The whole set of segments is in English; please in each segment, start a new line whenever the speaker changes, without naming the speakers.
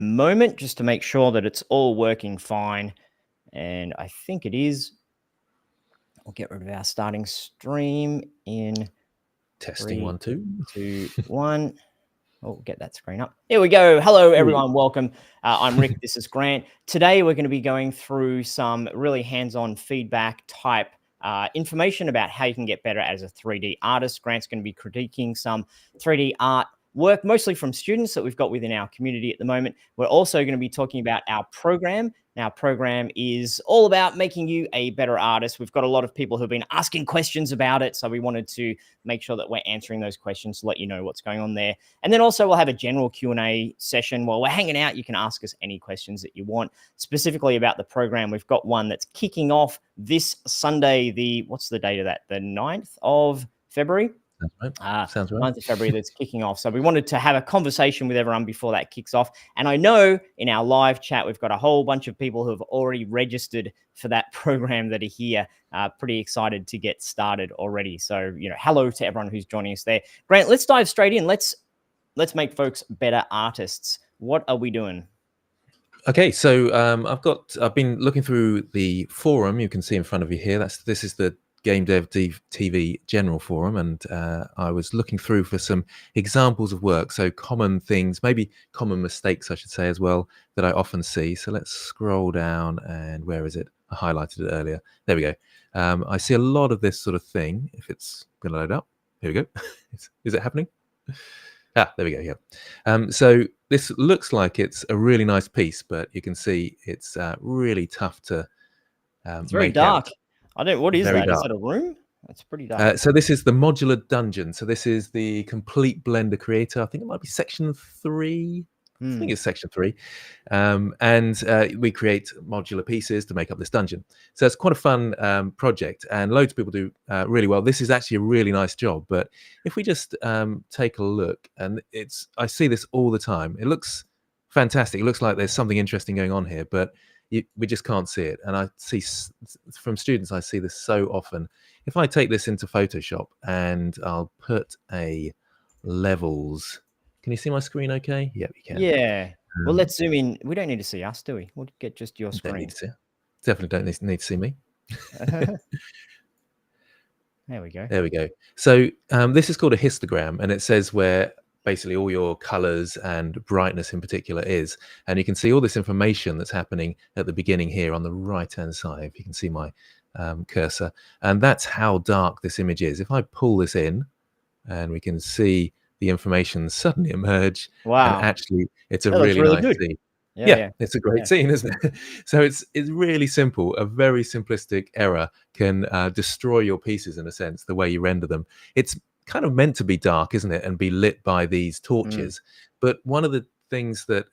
moment just to make sure that it's all working fine. And I think it is. We'll get rid of our starting stream in
testing
3,
1, 2.
2, 1. Oh, get that screen up. Here we go. Hello, everyone. Welcome. I'm Rick. This is Grant. Today, we're going to be going through some really hands-on feedback type information about how you can get better as a 3D artist. Grant's going to be critiquing some 3D art work, mostly from students that we've got within our community at the moment. We're also going to be talking about our program. Our program is all about making you a better artist. We've got a lot of people who've been asking questions about it, so we wanted to make sure that we're answering those questions to let you know what's going on there. And then also we'll have a general Q&A session while we're hanging out. You can ask us any questions that you want, specifically about the program. We've got one that's kicking off this Sunday, what's the date of that? The 9th of February?
Sounds right.
9th of February that's kicking off. So we wanted to have a conversation with everyone before that kicks off. And I know in our live chat, we've got a whole bunch of people who have already registered for that program that are here. Pretty excited to get started already. So, hello to everyone who's joining us there. Grant, let's dive straight in. Let's make folks better artists. What are we doing?
Okay, so I've been looking through the forum. You can see in front of you here. This is the GameDev.tv general forum, and I was looking through for some examples of work, so common things, maybe common mistakes I should say as well, that I often see. So let's scroll down, and where is it? I highlighted it earlier. There we go. I see a lot of this sort of thing. If it's going to load up, here we go. Is it happening? There we go. Yeah. So this looks like it's a really nice piece, but you can see it's really tough to
it's very
make
dark.
out.
What is that?
Dark.
Is that a room? That's pretty dark.
So this is the modular dungeon. So this is the complete Blender creator. I think it might be section 3. I think it's section 3. And we create modular pieces to make up this dungeon. So it's quite a fun project, and loads of people do really well. This is actually a really nice job. But if we just take a look, and I see this all the time. It looks fantastic. It looks like there's something interesting going on here, but we just can't see it. And I see from students, I see this so often. If I take this into Photoshop and I'll put a levels, can you see my screen okay? Yeah, we can.
Yeah. Well, let's zoom in. We don't need to see us, do we? We'll get just your screen.
Don't need to see. Definitely don't need to see me.
There we go.
There we go. So this is called a histogram, and it says where basically all your colors and brightness in particular is. And you can see all this information that's happening at the beginning here on the right-hand side, if you can see my cursor. And that's how dark this image is. If I pull this in, and we can see the information suddenly emerge.
Wow.
And actually, it's a really nice
good.
scene.
Yeah,
it's a great scene, isn't it? So it's really simple. A very simplistic error can destroy your pieces in a sense, the way you render them. It's kind of meant to be dark, isn't it, and be lit by these torches. But one of the things that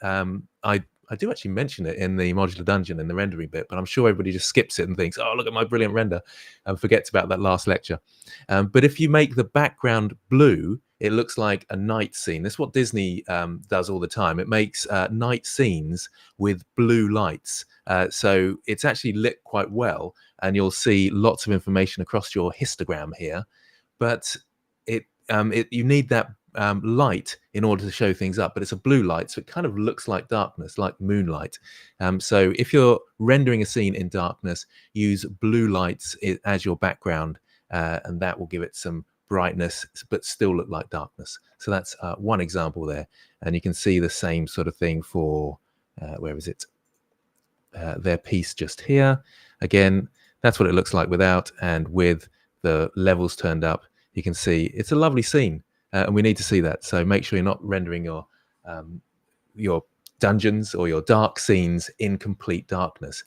I do actually mention it in the modular dungeon in the rendering bit, but I'm sure everybody just skips it and thinks, oh, look at my brilliant render, and forgets about that last lecture. But if you make the background blue, it looks like a night scene. That's what Disney does all the time. It makes night scenes with blue lights. So it's actually lit quite well, and you'll see lots of information across your histogram here. But you need that light in order to show things up, but it's a blue light, so it kind of looks like darkness, like moonlight. So if you're rendering a scene in darkness, use blue lights as your background, and that will give it some brightness, but still look like darkness. So that's one example there, and you can see the same sort of thing for where is it? Their piece just here. Again, that's what it looks like without, and with the levels turned up, you can see it's a lovely scene. And we need to see that. So make sure you're not rendering your dungeons or your dark scenes in complete darkness.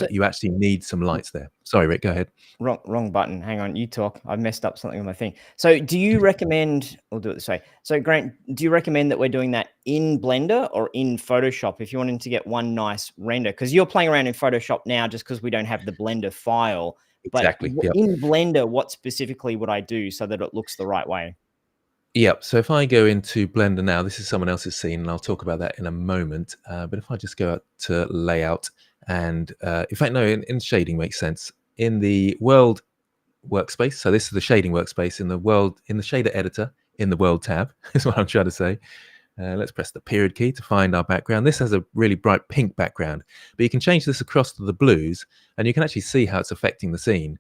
You actually need some lights there. Sorry, Rick, go ahead.
Wrong button. Hang on, you talk. I messed up something on my thing. So do you recommend, we'll do it this way. So Grant, do you recommend that we're doing that in Blender or in Photoshop if you wanted to get one nice render? Because you're playing around in Photoshop now just because we don't have the Blender file.
Exactly.
But in Blender, what specifically would I do so that it looks the right way?
Yep. So if I go into Blender now, this is someone else's scene, and I'll talk about that in a moment. But if I just go out to layout, and in fact, no, in shading makes sense. In the world workspace, so this is the shading workspace in the world, in the shader editor, in the world tab, is what I'm trying to say. Let's press the period key to find our background. This has a really bright pink background, but you can change this across to the blues, and you can actually see how it's affecting the scene.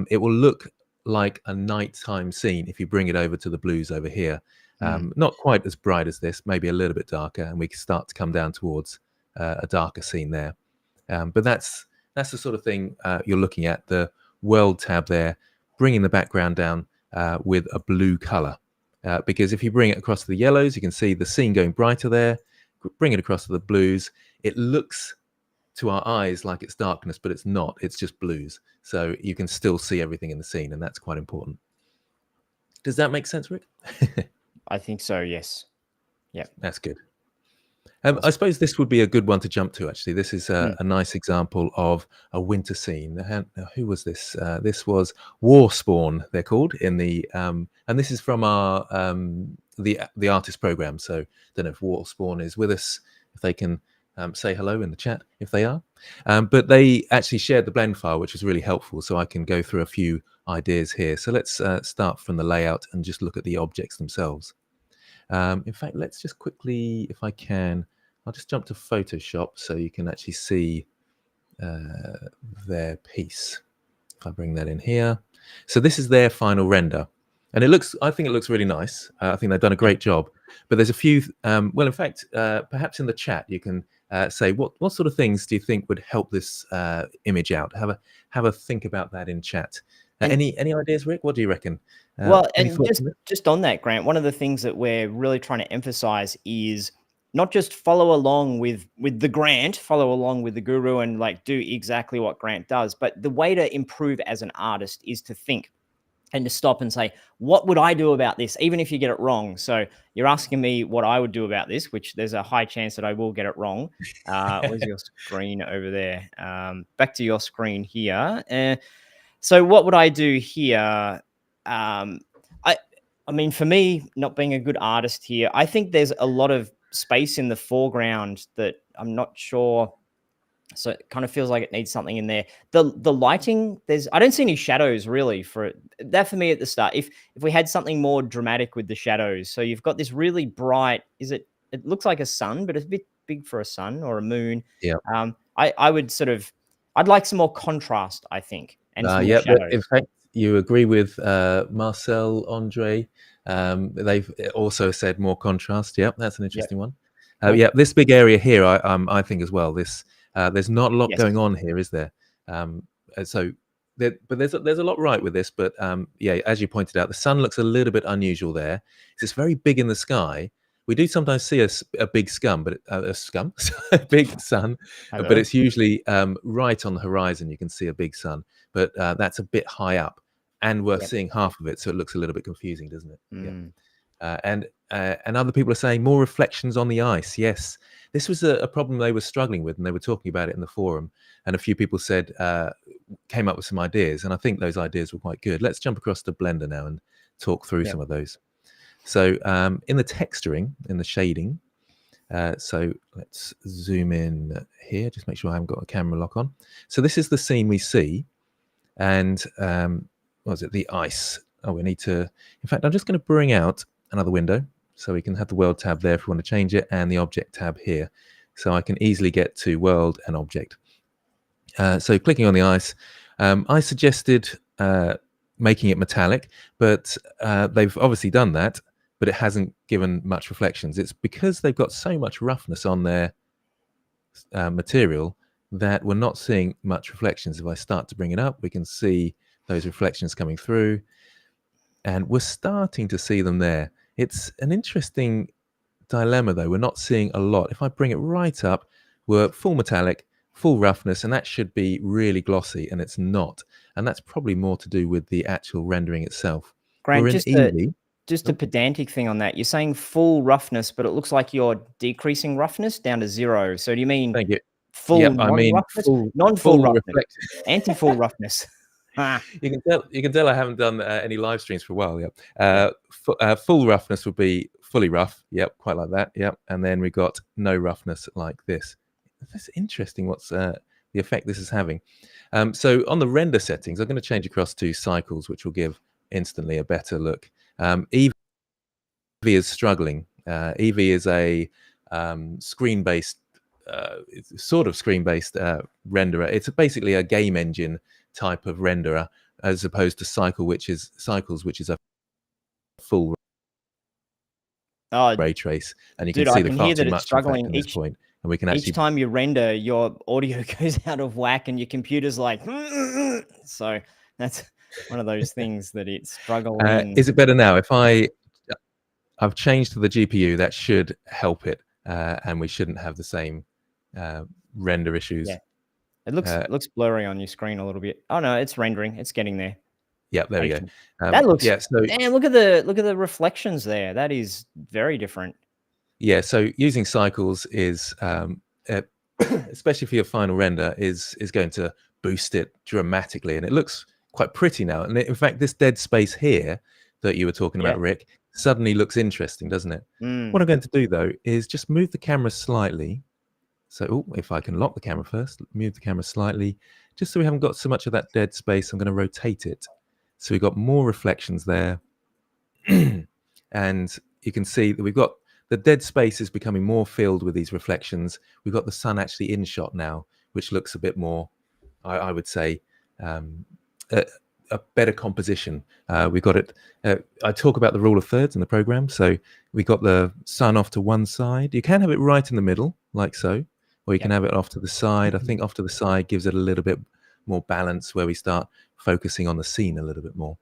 It will look like a nighttime scene if you bring it over to the blues over here. Not quite as bright as this, maybe a little bit darker, and we can start to come down towards a darker scene there. But that's the sort of thing you're looking at, the world tab there, bringing the background down with a blue color. Because if you bring it across to the yellows, you can see the scene going brighter there. Bring it across to the blues, it looks to our eyes like it's darkness, but it's not. It's just blues. So you can still see everything in the scene, and that's quite important. Does that make sense, Rick?
I think so, yes. Yeah.
That's good. I suppose this would be a good one to jump to, actually. This is a nice example of a winter scene. Now, who was this? This was War Spawn, they're called, in the and this is from our the artist program. So I don't know if War Spawn is with us, if they can say hello in the chat, if they are. But they actually shared the blend file, which was really helpful, so I can go through a few ideas here. So let's start from the layout and just look at the objects themselves. In fact, let's just quickly, if I can, I'll just jump to Photoshop so you can actually see their piece. If I bring that in here. So this is their final render. And I think it looks really nice. I think they've done a great job. But there's a few, well, in fact, perhaps in the chat, you can say, what sort of things do you think would help this image out? Have a think about that in chat. Any ideas, Rick? What do you reckon?
Well, and just on that, Grant, one of the things that we're really trying to emphasize is not just follow along with the Grant, follow along with the guru and like do exactly what Grant does. But the way to improve as an artist is to think and to stop and say, what would I do about this? Even if you get it wrong. So you're asking me what I would do about this, which there's a high chance that I will get it wrong. Where's your screen over there? Back to your screen here. So what would I do here? I mean, for me, not being a good artist here, I think there's a lot of space in the foreground that I'm not sure. So it kind of feels like it needs something in there. The lighting, I don't see any shadows really for that for me at the start. If we had something more dramatic with the shadows, so you've got this really bright, it looks like a sun, but it's a bit big for a sun or a moon.
Yeah.
I would I'd like some more contrast, I think. And some more shadows.
In fact, you agree with Marcel Andre. They've also said more contrast. Yep, that's an interesting one. Yeah, this big area here, I think as well. There's not a lot going on here, is there? But there's a lot right with this. But yeah, as you pointed out, the sun looks a little bit unusual there. It's very big in the sky. We do sometimes see a big scum, but a big sun, but it's usually right on the horizon. You can see a big sun, but that's a bit high up, and we're seeing half of it, so it looks a little bit confusing, doesn't it? Yeah. And other people are saying more reflections on the ice. Yes, this was a problem they were struggling with, and they were talking about it in the forum. And a few people came up with some ideas, and I think those ideas were quite good. Let's jump across to Blender now and talk through some of those. So in the texturing, in the shading, so let's zoom in here, just make sure I haven't got a camera lock on. So this is the scene we see, and what was it, the ice. Oh, we need to, in fact, I'm just going to bring out another window so we can have the world tab there if we want to change it, and the object tab here. So I can easily get to world and object. So clicking on the ice, I suggested making it metallic, but they've obviously done that, but it hasn't given much reflections. It's because they've got so much roughness on their material that we're not seeing much reflections. If I start to bring it up, we can see those reflections coming through, and we're starting to see them there. It's an interesting dilemma, though. We're not seeing a lot. If I bring it right up, we're full metallic, full roughness, and that should be really glossy, and it's not. And that's probably more to do with the actual rendering itself.
Grant, just a pedantic thing on that. You're saying full roughness, but it looks like you're decreasing roughness down to 0. So do you mean full non-roughness? Non-full roughness, anti-full roughness.
You can tell I haven't done any live streams for a while. Yep. Full roughness would be fully rough. Yep, quite like that. Yep. And then we got no roughness like this. That's interesting. What's the effect this is having? So on the render settings, I'm going to change across to cycles, which will give instantly a better look. Evie is struggling Eevee is a screen-based, sort of screen-based renderer. It's basically a game engine type of renderer, as opposed to Cycles, which is a full
Oh,
ray trace, and you can
dude,
see
I
the
can
far
hear
too
that it's
much, in fact,
struggling.
in this point, and we can
Each
actually
time you render, your audio goes out of whack and your computer's like, so that's one of those things that it's struggling.
is it better now? If I've changed to the GPU, that should help it, and we shouldn't have the same render issues.
Yeah, it looks blurry on your screen a little bit. Oh no, it's rendering. It's getting there.
Yeah, there we go.
That looks.
Yeah, so
Damn, look at the reflections there. That is very different.
yeah, so using Cycles is, especially for your final render, is going to boost it dramatically, and it looks quite pretty now. And in fact, this dead space here that you were talking
Yeah.
about, Rick, suddenly looks interesting, doesn't it? What I'm going to do though is just move the camera slightly. So if I can lock the camera first, move the camera slightly, just so we haven't got so much of that dead space. I'm going to rotate it. So we've got more reflections there. And you can see that we've got the dead space is becoming more filled with these reflections. We've got the sun actually in shot now, which looks a bit more, I would say, a better composition. We've got it. I talk about the rule of thirds in the program. So we got the sun off to one side. You can have it right in the middle, like so, or you can have it off to the side. I think off to the side gives it a little bit more balance, where we start focusing on the scene a little bit more.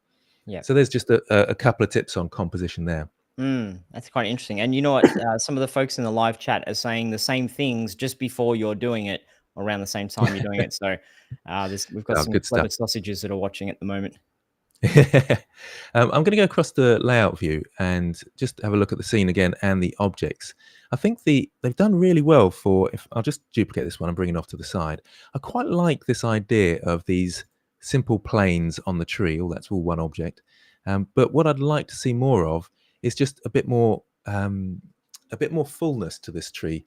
Yeah.
So there's just a couple of tips on composition there.
That's quite interesting. And you know what? Some of the folks in the live chat are saying the same things just before you're doing it, around the same time you're doing it. So we've got some
good
clever
stuff.
sausages that are watching at the moment.
I'm going to go across the layout view and just have a look at the scene again and the objects. I think they've done really well for, if I'll just duplicate this one and bring it off to the side. I quite like this idea of these simple planes on the tree. Oh, that's all one object. But what I'd like to see more of is just a bit more fullness to this tree.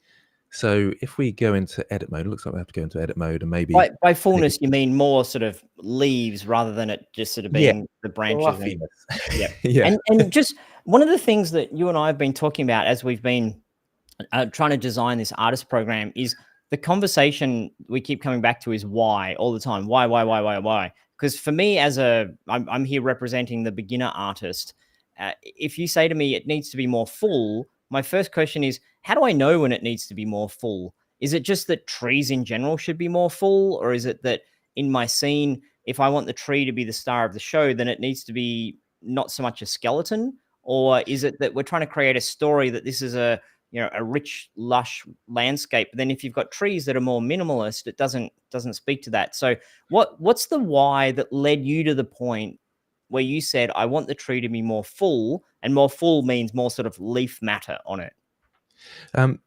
So if we go into edit mode, it looks like we have to go into edit mode, and maybe
by fullness you mean more sort of leaves rather than it just sort of being the branches. Yeah.
Yeah.
And just one of the things that you and I have been talking about as we've been trying to design this artist program is the conversation we keep coming back to is why all the time. Why? Because for me, I'm here representing the beginner artist. If you say to me it needs to be more full, my first question is, how do I know when it needs to be more full? Is it just that trees in general should be more full? Or is it that in my scene, if I want the tree to be the star of the show, then it needs to be not so much a skeleton? Or is it that we're trying to create a story that this is a rich, lush landscape? But then if you've got trees that are more minimalist, it doesn't speak to that. So what's the why that led you to the point where you said, I want the tree to be more full, and more full means more sort of leaf matter on it?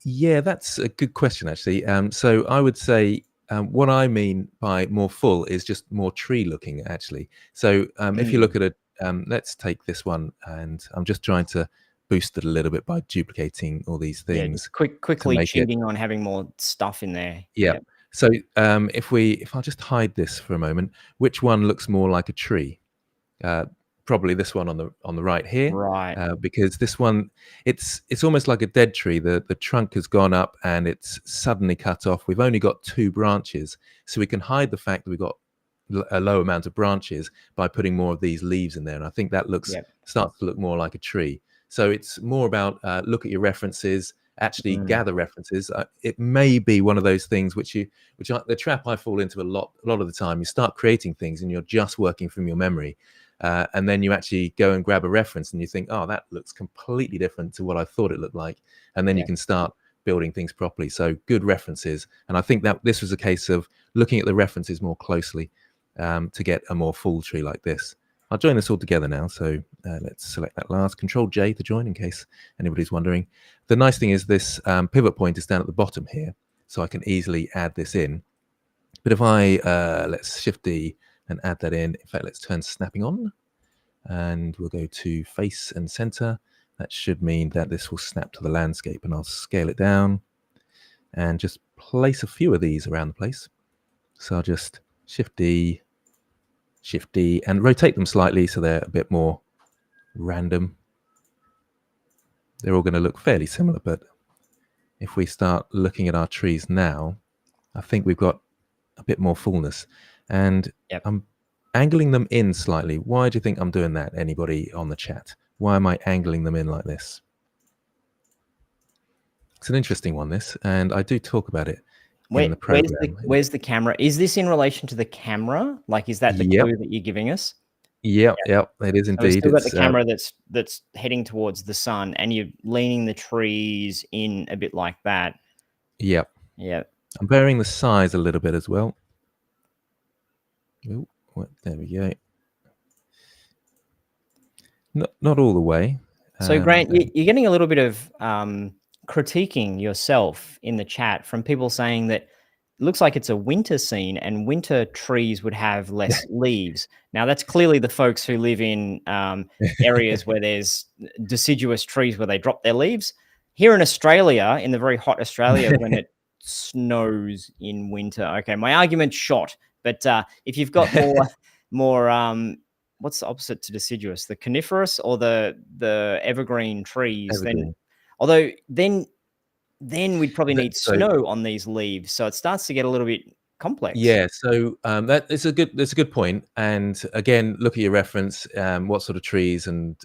Yeah, that's a good question, actually. So I would say what I mean by more full is just more tree looking, actually. So if you look at it, let's take this one, and I'm just trying to boost it a little bit by duplicating all these
Yeah,
things.
just quickly cheating on having more stuff in there.
Yeah. So if I'll just hide this for a moment, which one looks more like a tree? Probably this one on the right here,
Right.
because this one, it's almost like a dead tree. The trunk has gone up and it's suddenly cut off. We've only got 2 branches, so we can hide the fact that we've got a low amount of branches by putting more of these leaves in there. And I think that starts to look more like a tree. So it's more about look at your references, actually gather references. It may be one of those things the trap I fall into a lot of the time. You start creating things and you're just working from your memory. And then you actually go and grab a reference and you think, oh, that looks completely different to what I thought it looked like. And then you can start building things properly. So good references. And I think that this was a case of looking at the references more closely to get a more full tree like this. I'll join this all together now. So let's select that last. Control J to join in case anybody's wondering. The nice thing is this pivot point is down at the bottom here. So I can easily add this in. But if I, let's Shift D and add that in. In fact, let's turn snapping on. And we'll go to face and center. That should mean that this will snap to the landscape, and I'll scale it down and just place a few of these around the place. So I'll just Shift D, and rotate them slightly so they're a bit more random. they're all going to look fairly similar. But if we start looking at our trees now, I think we've got a bit more fullness. And
Yep.
I'm angling them in slightly. Why do you think I'm doing that? Anybody on the chat? Why am I angling them in like this? It's an interesting one, this, and I do talk about it in the program.
Where's the camera? Is this in relation to the camera? Like, is that the
Yep,
clue that you're giving us?
yep, yep. It is
So we've
indeed.
still got the
It's
camera that's heading towards the sun, and you're leaning the trees in a bit like that.
yep.
Yeah.
I'm varying the size a little bit as well. Ooh, there we go. Not all the way.
So Grant, you're getting a little bit of critiquing yourself in the chat from people saying that it looks like it's a winter scene and winter trees would have less leaves. Now that's clearly the folks who live in areas where there's deciduous trees where they drop their leaves. Here in Australia, in the very hot Australia, when it snows in winter. Okay, my argument's shot, but if you've got more what's the opposite to deciduous? The coniferous or the evergreen trees?
Evergreen.
Then, although then we'd probably need
So
snow on these leaves, so it starts to get a little bit complex.
yeah, so that's a good point. And again, look at your reference. What sort of trees and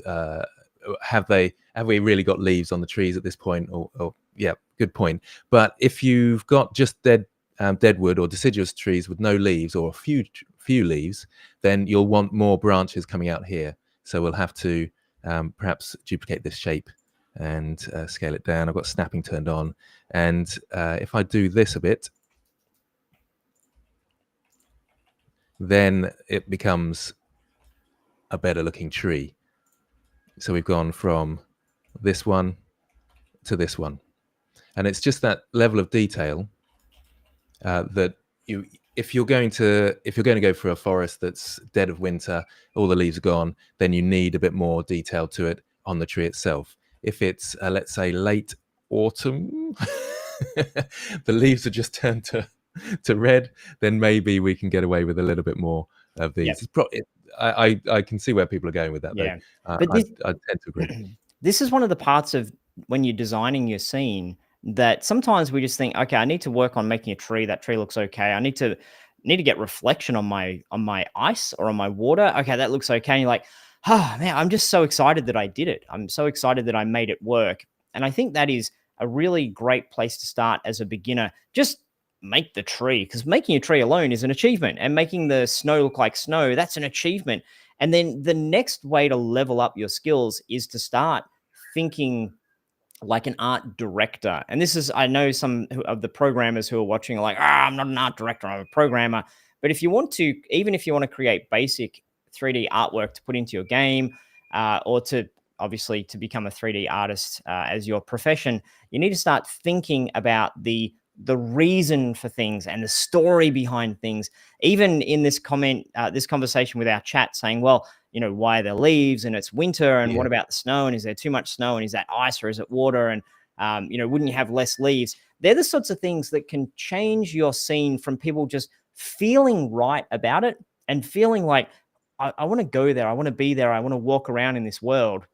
have we really got leaves on the trees at this point? Or yeah, good point. But if you've got just dead wood or deciduous trees with no leaves or a few leaves, then you'll want more branches coming out here. So we'll have to perhaps duplicate this shape and scale it down. I've got snapping turned on, and if I do this a bit, then it becomes a better looking tree. So we've gone from this one to this one, and it's just that level of detail that if you're going to go for a forest that's dead of winter, all the leaves are gone, then you need a bit more detail to it on the tree itself. If it's let's say late autumn, the leaves are just turned to red, then maybe we can get away with a little bit more of these. Yep. I can see where people are going with that,
yeah.
though.
But
I tend to agree.
This is one of the parts of when you're designing your scene that sometimes we just think, okay, I need to work on making a tree. That tree looks okay. I need to get reflection on my ice or on my water. Okay, that looks okay. And you're like, oh man, I'm just so excited that I did it. I'm so excited that I made it work. And I think that is a really great place to start as a beginner. Just make the tree, because making a tree alone is an achievement, and making the snow look like snow, that's an achievement. And then the next way to level up your skills is to start thinking like an art director. And this is, I know some of the programmers who are watching are like, I'm not an art director, I'm a programmer. But if you want to, even if you want to create basic 3D artwork to put into your game, or to obviously to become a 3D artist as your profession, you need to start thinking about the reason for things and the story behind things. Even in this comment, this conversation with our chat saying, well, you know, why are there leaves and it's winter, and what about the snow, and is there too much snow, and is that ice or is it water, and you know, wouldn't you have less leaves? They're the sorts of things that can change your scene from people just feeling right about it and feeling like, I want to go there, I want to be there, I want to walk around in this world,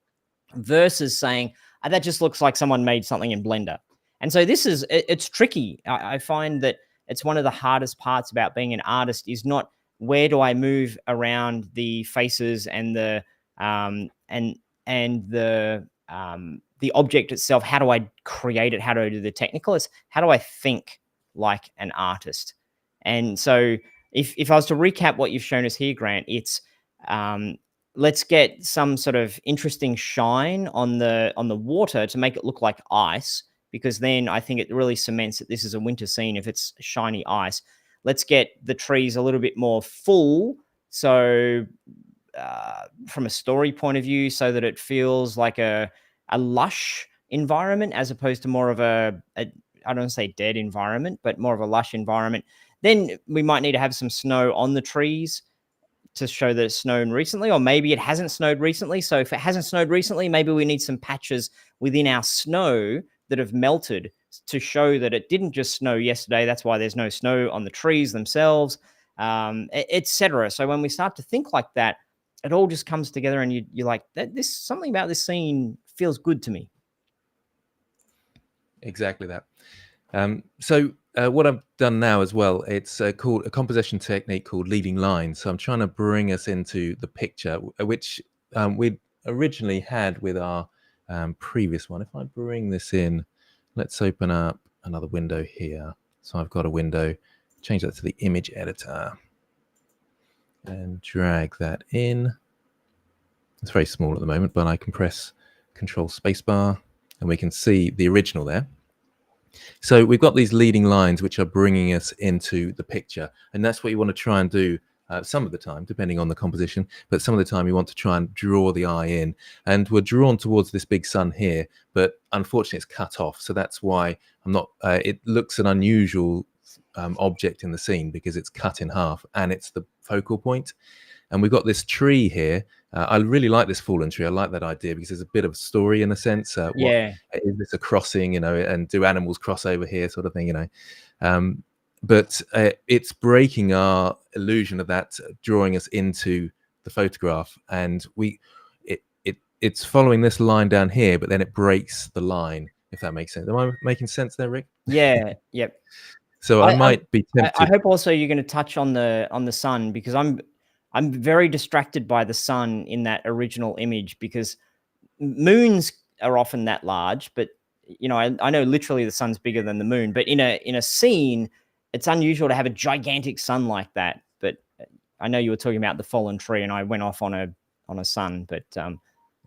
versus saying, that just looks like someone made something in Blender. And so this is, it's tricky. I find that it's one of the hardest parts about being an artist is not where do I move around the faces and the the object itself. How do I create it? How do I do the technical? It's how do I think like an artist? And so if I was to recap what you've shown us here, Grant, it's let's get some sort of interesting shine on the water to make it look like ice, because then I think it really cements that this is a winter scene if it's shiny ice. Let's get the trees a little bit more full, so from a story point of view, so that it feels like a lush environment as opposed to more of a I don't want to say dead environment, but more of a lush environment. Then we might need to have some snow on the trees to show that it's snowed recently, or maybe it hasn't snowed recently. So if it hasn't snowed recently, maybe we need some patches within our snow that have melted to show that it didn't just snow yesterday. That's why there's no snow on the trees themselves, etc. So when we start to think like that, it all just comes together, and you're like, this something about this scene feels good to me.
Exactly that. What I've done now as well, it's called a composition technique called leading lines. So I'm trying to bring us into the picture, which we originally had with our previous one. If I bring this in, let's open up another window here. So I've got a window, change that to the image editor and drag that in. It's very small at the moment, but I can press Control Spacebar and we can see the original there. So we've got these leading lines which are bringing us into the picture, and that's what you want to try and do some of the time, depending on the composition, but some of the time you want to try and draw the eye in. And we're drawn towards this big sun here, but unfortunately it's cut off. So that's why I'm not, it looks an unusual object in the scene because it's cut in half and it's the focal point. And we've got this tree here. I really like this fallen tree. I like that idea because there's a bit of story in a sense.
Yeah.
Is this a crossing, and do animals cross over here, sort of thing, But it's breaking our illusion of that, drawing us into the photograph. And it's following this line down here, but then it breaks the line, if that makes sense. Am I making sense there, Rick?
Yeah. Yep.
So I might be tempted.
I hope also you're going to touch on the sun, because I'm very distracted by the sun in that original image, because moons are often that large, but I know literally the sun's bigger than the moon, but in a scene, it's unusual to have a gigantic sun like that. But I know you were talking about the fallen tree, and I went off on a sun, but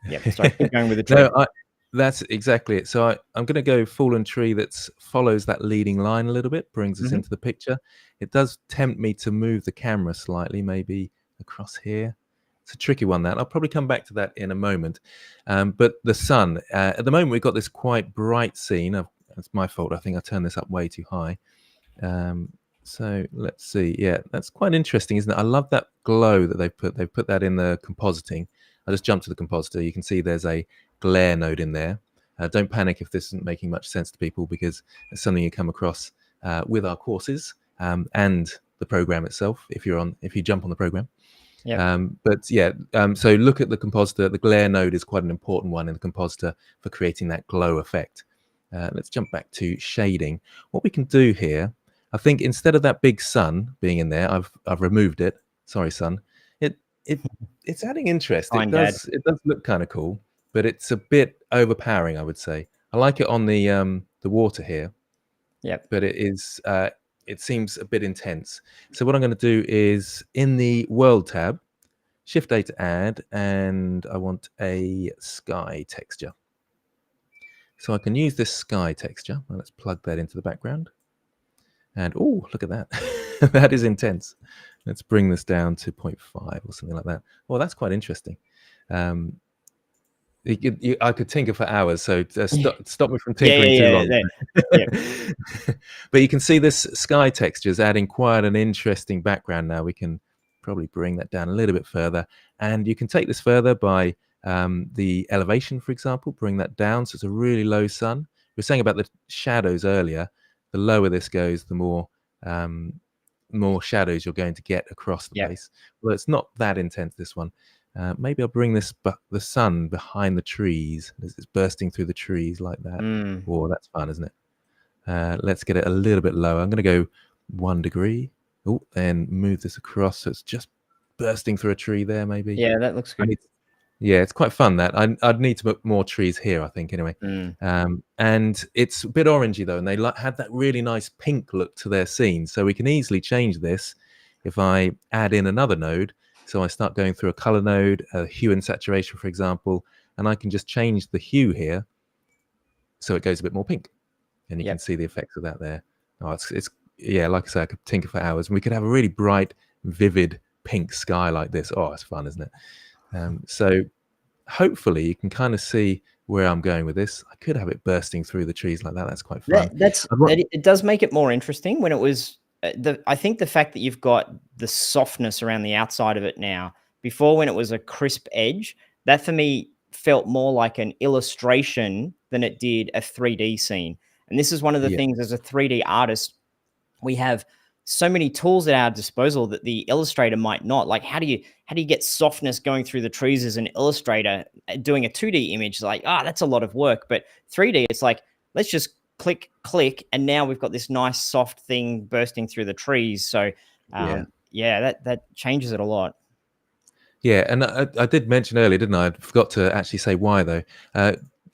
yeah, sorry, keep going with the tree.
No, that's exactly it. So I'm going to go fallen tree that follows that leading line a little bit, brings us into the picture. It does tempt me to move the camera slightly, maybe across here. It's a tricky one, that. I'll probably come back to that in a moment. But the sun, at the moment, we've got this quite bright scene. That's my fault. I think I turned this up way too high. So let's see. Yeah, that's quite interesting, isn't it? I love that glow that they've put. They've put that in the compositing. I just jumped to the compositor. You can see there's a glare node in there. Don't panic if this isn't making much sense to people, because it's something you come across with our courses and the program itself, if you jump on the program.
Yeah.
So look at the compositor. The glare node is quite an important one in the compositor for creating that glow effect. Let's jump back to shading. What we can do here, I think instead of that big sun being in there, I've removed it. Sorry, sun. It's adding interest. It does look kind of cool, but it's a bit overpowering, I would say. I like it on the water here.
Yeah.
But it seems a bit intense. So what I'm going to do is, in the world tab, Shift A to add, and I want a sky texture. So I can use this sky texture. Well, let's plug that into the background. And oh, look at that. That is intense. Let's bring this down to 0.5 or something like that. Well, that's quite interesting. I could tinker for hours, so stop me from tinkering too long.
Yeah.
But you can see this sky texture is adding quite an interesting background now. We can probably bring that down a little bit further, and you can take this further by the elevation, for example. Bring that down so it's a really low sun. We were saying about the shadows earlier. The lower this goes, the more shadows you're going to get across the place. Well, it's not that intense, this one. Maybe I'll bring the sun behind the trees. It's bursting through the trees like that. Oh, that's fun, isn't it? Let's get it a little bit lower. I'm going to go 1 degree. Oh, and move this across so it's just bursting through a tree there, maybe.
Yeah, that looks good.
Yeah, it's quite fun, that. I'd need to put more trees here, I think, anyway. And it's a bit orangey, though, and they had that really nice pink look to their scene. So we can easily change this if I add in another node. So I start going through a color node, a hue and saturation, for example, and I can just change the hue here so it goes a bit more pink. And you can see the effects of that there. Oh, yeah, like I say, I could tinker for hours. And we could have a really bright, vivid pink sky like this. Oh, it's fun, isn't it? So hopefully you can kind of see where I'm going with this. I could have it bursting through the trees like that. That's quite fun.
It does make it more interesting when it was I think the fact that you've got the softness around the outside of it now. Before, when it was a crisp edge, that for me felt more like an illustration than it did a 3D scene. And this is one of the things, as a 3D artist, we have so many tools at our disposal that the illustrator might not. Like, how do you get softness going through the trees as an illustrator? Doing a 2D image, like, that's a lot of work. But 3D, it's like, let's just click, click, and now we've got this nice soft thing bursting through the trees. So yeah, that changes it a lot.
Yeah, and I did mention earlier, didn't I? I forgot to actually say why though.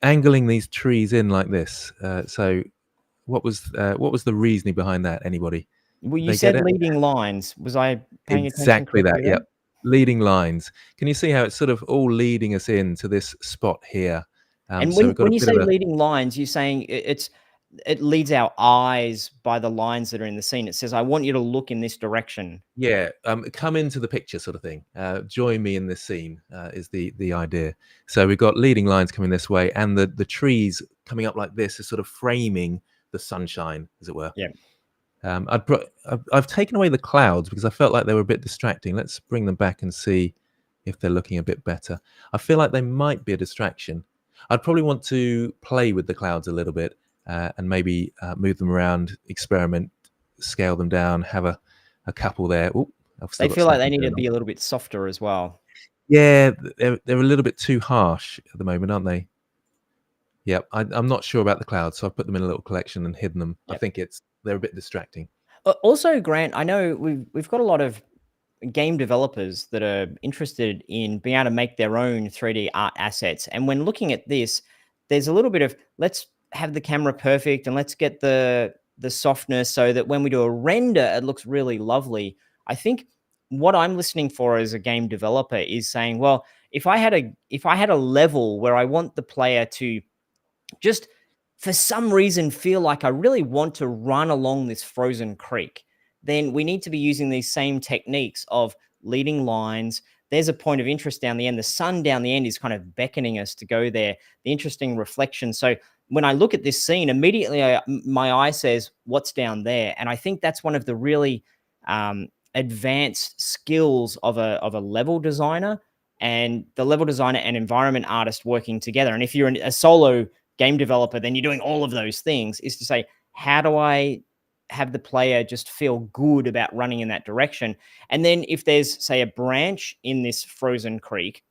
Angling these trees in like this. So what was the reasoning behind that? Anybody?
Well,
Did
you
they get
said
it?
leading lines. Was I paying attention
Exactly
correctly
that.
there?
Yep. Leading lines. Can you see how it's sort of all leading us into this spot here?
And
So we've got a
when you
bit
say
of a
leading lines, you're saying it leads our eyes by the lines that are in the scene. It says, "I want you to look in this direction."
yeah, come into the picture sort of thing. Join me in this scene is the idea. So we've got leading lines coming this way, and the trees coming up like this is sort of framing the sunshine, as it were.
Yeah.
I've taken away the clouds because I felt like they were a bit distracting. Let's bring them back and see if they're looking a bit better. I feel like they might be a distraction. I'd probably want to play with the clouds a little bit and maybe move them around, experiment, scale them down, have a couple there. Oh, I've still
They
got
feel like they
snapping
need to
going on.
be a little bit softer as well.
Yeah, they're a little bit too harsh at the moment, aren't they? Yep, I'm not sure about the clouds, so I've put them in a little collection and hidden them. I
Yep.
think they're a bit distracting.
Also, Grant, I know we've got a lot of game developers that are interested in being able to make their own 3D art assets. And when looking at this, there's a little bit of let's have the camera perfect and let's get the softness so that when we do a render, it looks really lovely. I think what I'm listening for as a game developer is saying, well, if I had a level where I want the player to just for some reason feel like I really want to run along this frozen creek, then we need to be using these same techniques of leading lines. There's a point of interest down the end. The sun down the end is kind of beckoning us to go there. The interesting reflection. So when I look at this scene, immediately my eye says, "What's down there?" And I think that's one of the really advanced skills of a level designer and the level designer and environment artist working together. And if you're a solo game developer, then you're doing all of those things, is to say, how do I have the player just feel good about running in that direction? And then if there's, say, a branch in this frozen creek,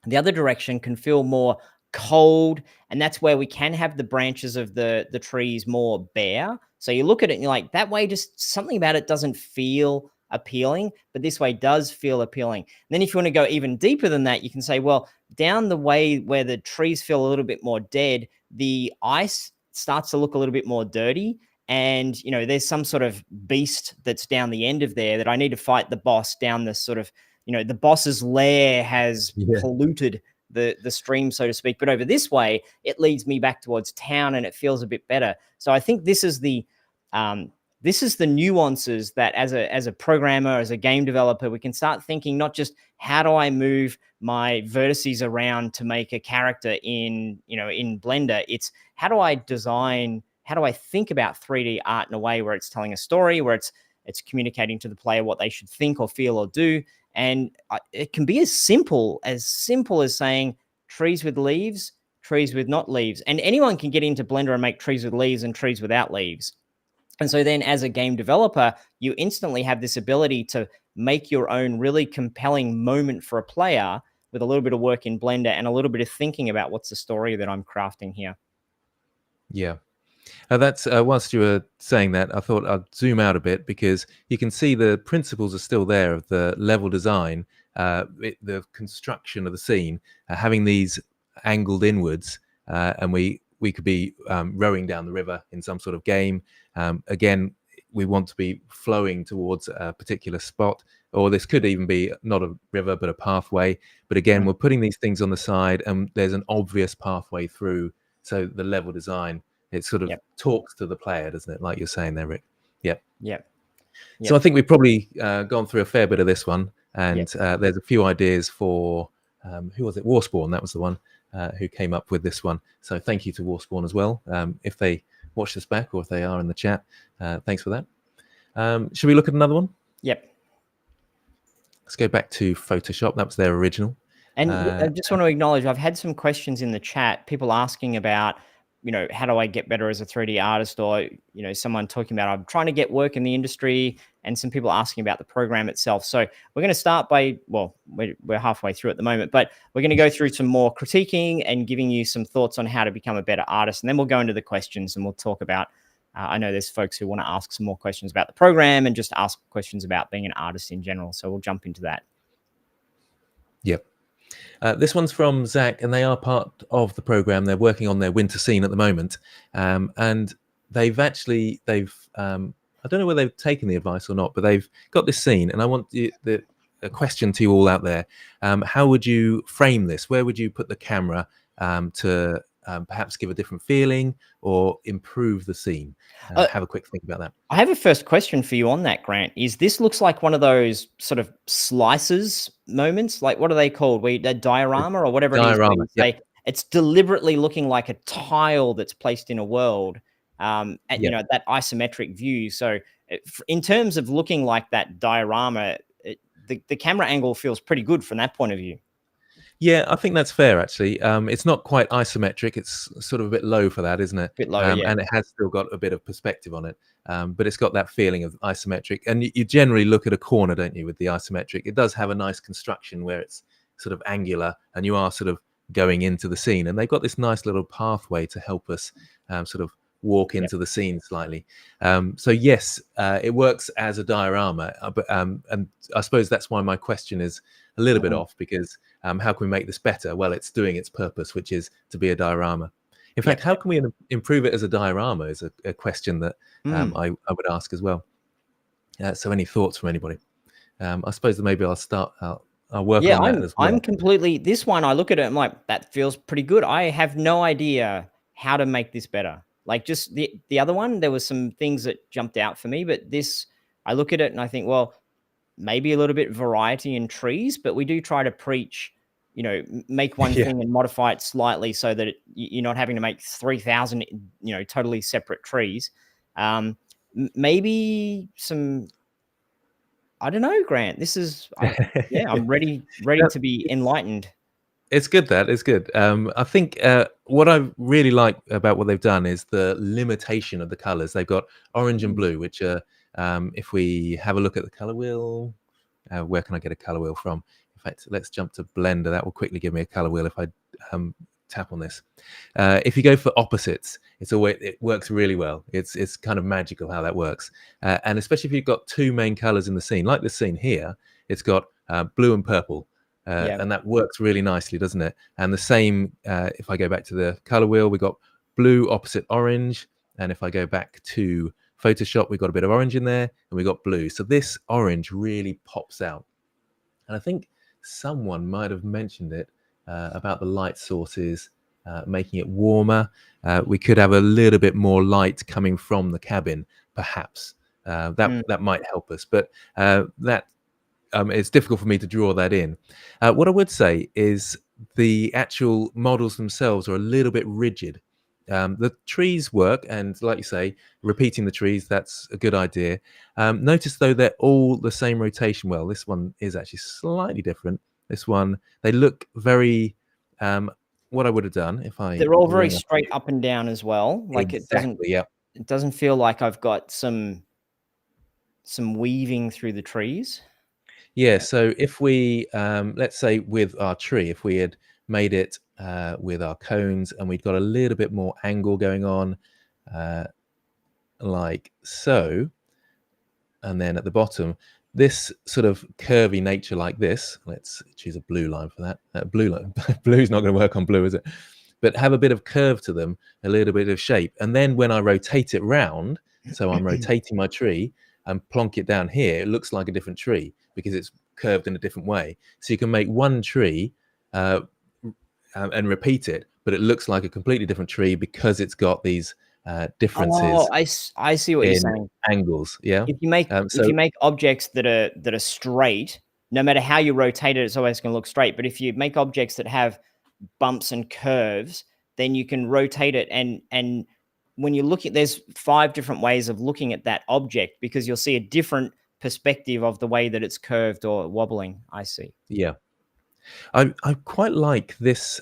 the other direction can feel more cold, and that's where we can have the branches of the trees more bare. So you look at it and you're like, that way, just something about it doesn't feel appealing, but this way does feel appealing. And then if you want to go even deeper than that, you can say, well, down the way where the trees feel a little bit more dead, the ice starts to look a little bit more dirty. And there's some sort of beast that's down the end of there that I need to fight the boss down this sort of, the boss's lair has
Yeah.
polluted the stream, so to speak. But over this way, it leads me back towards town, and it feels a bit better. So I think this is the nuances that as a programmer, as a game developer, we can start thinking not just how do I move my vertices around to make a character in Blender. It's how do I design, how do I think about 3D art in a way where it's telling a story, where it's communicating to the player what they should think or feel or do. And it can be as simple as saying trees with leaves, trees with not leaves. And anyone can get into Blender and make trees with leaves and trees without leaves. And so then as a game developer, you instantly have this ability to make your own really compelling moment for a player with a little bit of work in Blender and a little bit of thinking about what's the story that I'm crafting here.
Yeah. That's whilst you were saying that, I thought I'd zoom out a bit because you can see the principles are still there of the level design, the construction of the scene, having these angled inwards, and we could be rowing down the river in some sort of game. Again, we want to be flowing towards a particular spot, or this could even be not a river but a pathway. But again, we're putting these things on the side, and there's an obvious pathway through. So the level design, it sort of talks to the player, doesn't it? Like you're saying there, Rick. Yep.
Yep.
So I think we've probably gone through a fair bit of this one, and there's a few ideas for who was it? Warspawn. That was the one who came up with this one. So thank you to Warspawn as well. If they watch this back or if they are in the chat, thanks for that. Should we look at another one?
Yep.
Let's go back to Photoshop. That was their original.
And I just want to acknowledge, I've had some questions in the chat, people asking about how do I get better as a 3D artist, or, someone talking about, I'm trying to get work in the industry, and some people asking about the program itself. So we're going to start by, well, we're halfway through at the moment, but we're going to go through some more critiquing and giving you some thoughts on how to become a better artist. And then we'll go into the questions and we'll talk about, I know there's folks who want to ask some more questions about the program and just ask questions about being an artist in general. So we'll jump into that.
Yep. This one's from Zach, and they are part of the program. They're working on their winter scene at the moment, and they've I don't know whether they've taken the advice or not, but they've got this scene, and I want a question to you all out there. How would you frame this? Where would you put the camera to perhaps give a different feeling or improve the scene? Have a quick think about that.
I have a first question for you on that, Grant. This looks like one of those sort of slices moments? Like, what are they called? A diorama or whatever
Diorama,
it is. It's deliberately looking like a tile that's placed in a world, at that isometric view. So in terms of looking like that diorama, the camera angle feels pretty good from that point of view.
Yeah, I think that's fair, actually. It's not quite isometric. It's sort of a bit low for that, isn't it?
A bit low, yeah.
And it has still got a bit of perspective on it. But it's got that feeling of isometric. And you generally look at a corner, don't you, with the isometric? It does have a nice construction where it's sort of angular and you are sort of going into the scene. And they've got this nice little pathway to help us sort of walk into the scene slightly. So yes, it works as a diorama. And I suppose that's why my question is a little bit off, because how can we make this better? Well, it's doing its purpose, which is to be a diorama. In fact, how can we improve it as a diorama is a question that I would ask as well. So any thoughts from anybody? I suppose that maybe I'll start, I'll work on that as well.
I'm completely, this one, I look at it, I'm like, that feels pretty good. I have no idea how to make this better. Like, just the other one, there was some things that jumped out for me, but this, I look at it and I think, well, maybe a little bit variety in trees, but we do try to preach, make one thing and modify it slightly so that you're not having to make 3,000, totally separate trees. Maybe some, I don't know, Grant, this is, I'm ready to be enlightened.
It's good. It's good. I think what I really like about what they've done is the limitation of the colors. They've got orange and blue, which are, if we have a look at the color wheel, where can I get a color wheel from? In fact, let's jump to Blender. That will quickly give me a color wheel if I tap on this. If you go for opposites, it works really well. It's kind of magical how that works. And especially if you've got two main colors in the scene, like this scene here, it's got blue and purple. And that works really nicely, doesn't it? And the same, if I go back to the color wheel, we've got blue opposite orange. And if I go back to Photoshop, we've got a bit of orange in there and we've got blue. So this orange really pops out. And I think someone might have mentioned it about the light sources, making it warmer. We could have a little bit more light coming from the cabin, perhaps. That might help us. But it's difficult for me to draw that in. What I would say is the actual models themselves are a little bit rigid. The trees work, and like you say, repeating the trees, that's a good idea. Notice though, they're all the same rotation. Well, this one is actually slightly different. This one, they look very, what I would have done if they're
all very straight up and down as well. Like
exactly,
it doesn't feel like I've got some weaving through the trees.
Yeah, so if we, let's say with our tree, if we had made it with our cones and we'd got a little bit more angle going on, like so, and then at the bottom, this sort of curvy nature like this, let's choose a blue line for that. Blue line, blue's not going to work on blue, is it? But have a bit of curve to them, a little bit of shape. And then when I rotate it round, so I'm rotating my tree and plonk it down here, it looks like a different tree because it's curved in a different way. So you can make one tree and repeat it, but it looks like a completely different tree because it's got these differences.
Oh, I see what you're saying.
Angles, yeah.
If you make objects that are straight, no matter how you rotate it, it's always going to look straight. But if you make objects that have bumps and curves, then you can rotate it. And when you look at, there's 5 different ways of looking at that object because you'll see a different perspective of the way that it's curved or wobbling. I see.
Yeah. I quite like this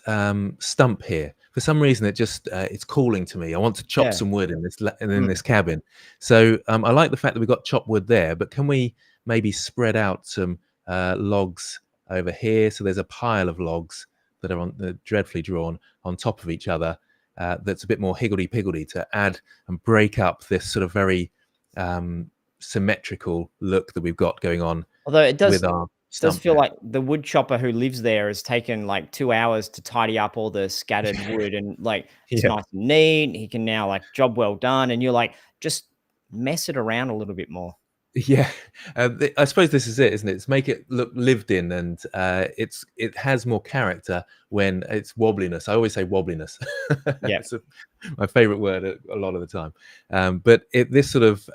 stump here for some reason, it just it's calling to me. I want to chop
Yeah.
some wood in
Mm.
this cabin. So I like the fact that we've got chopped wood there, but can we maybe spread out some logs over here? So there's a pile of logs that are dreadfully drawn on top of each other. That's a bit more higgledy-piggledy to add and break up this sort of very symmetrical look that we've got going on
Although it
with our
does
stump
feel
there.
like the wood chopper who lives there has taken like 2 hours to tidy up all the scattered wood, and like it's
Yeah.
nice and neat. He can now like job well done, and you're like, just mess it around a little bit more.
Yeah, I suppose this is it, isn't it? It's make it look lived in, and it has more character when it's wobbliness. I always say wobbliness.
Yeah.
It's my favorite word a lot of the time. But this sort of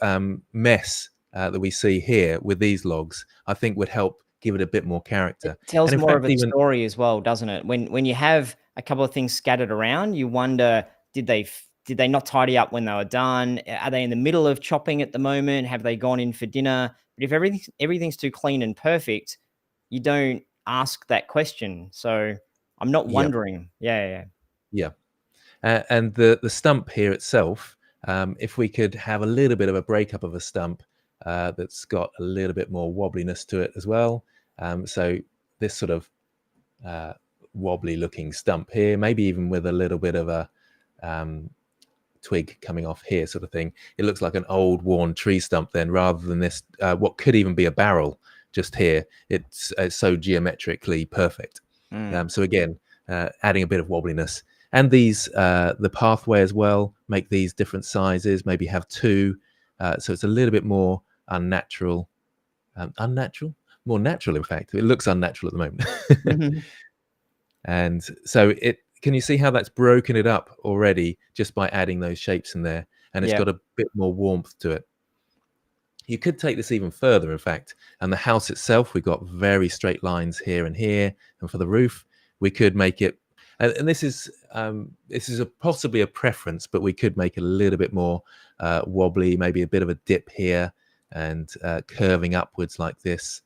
mess that we see here with these logs, I think would help give it a bit more
It
character.
tells
And in
more
fact,
of a
even
story as well, doesn't it? When you have a couple of things scattered around, you wonder, did they not tidy up when they were done? Are they in the middle of chopping at the moment? Have they gone in for dinner? But if everything's too clean and perfect, you don't ask that question. So I'm not
yeah,
wondering. Yeah.
yeah. And the stump here itself, if we could have a little bit of a breakup of a stump that's got a little bit more wobbliness to it as well. So this sort of wobbly looking stump here, maybe even with a little bit of a twig coming off here sort of thing. It looks like an old worn tree stump then, rather than this, what could even be a barrel just here. It's so geometrically perfect.
Mm.
So again, adding a bit of wobbliness. And these, the pathway as well, make these different sizes, maybe have two. So it's a little bit more unnatural. Unnatural? More natural, in fact. It looks unnatural at the moment.
Mhm.
And so can you see how that's broken it up already just by adding those shapes in there? And it's
Yeah.
got a bit more warmth to it. You could take this even further, in fact. And the house itself, we've got very straight lines here and here. And for the roof, we could make it, and this is possibly a preference, but we could make it a little bit more wobbly, maybe a bit of a dip here, and curving upwards like this.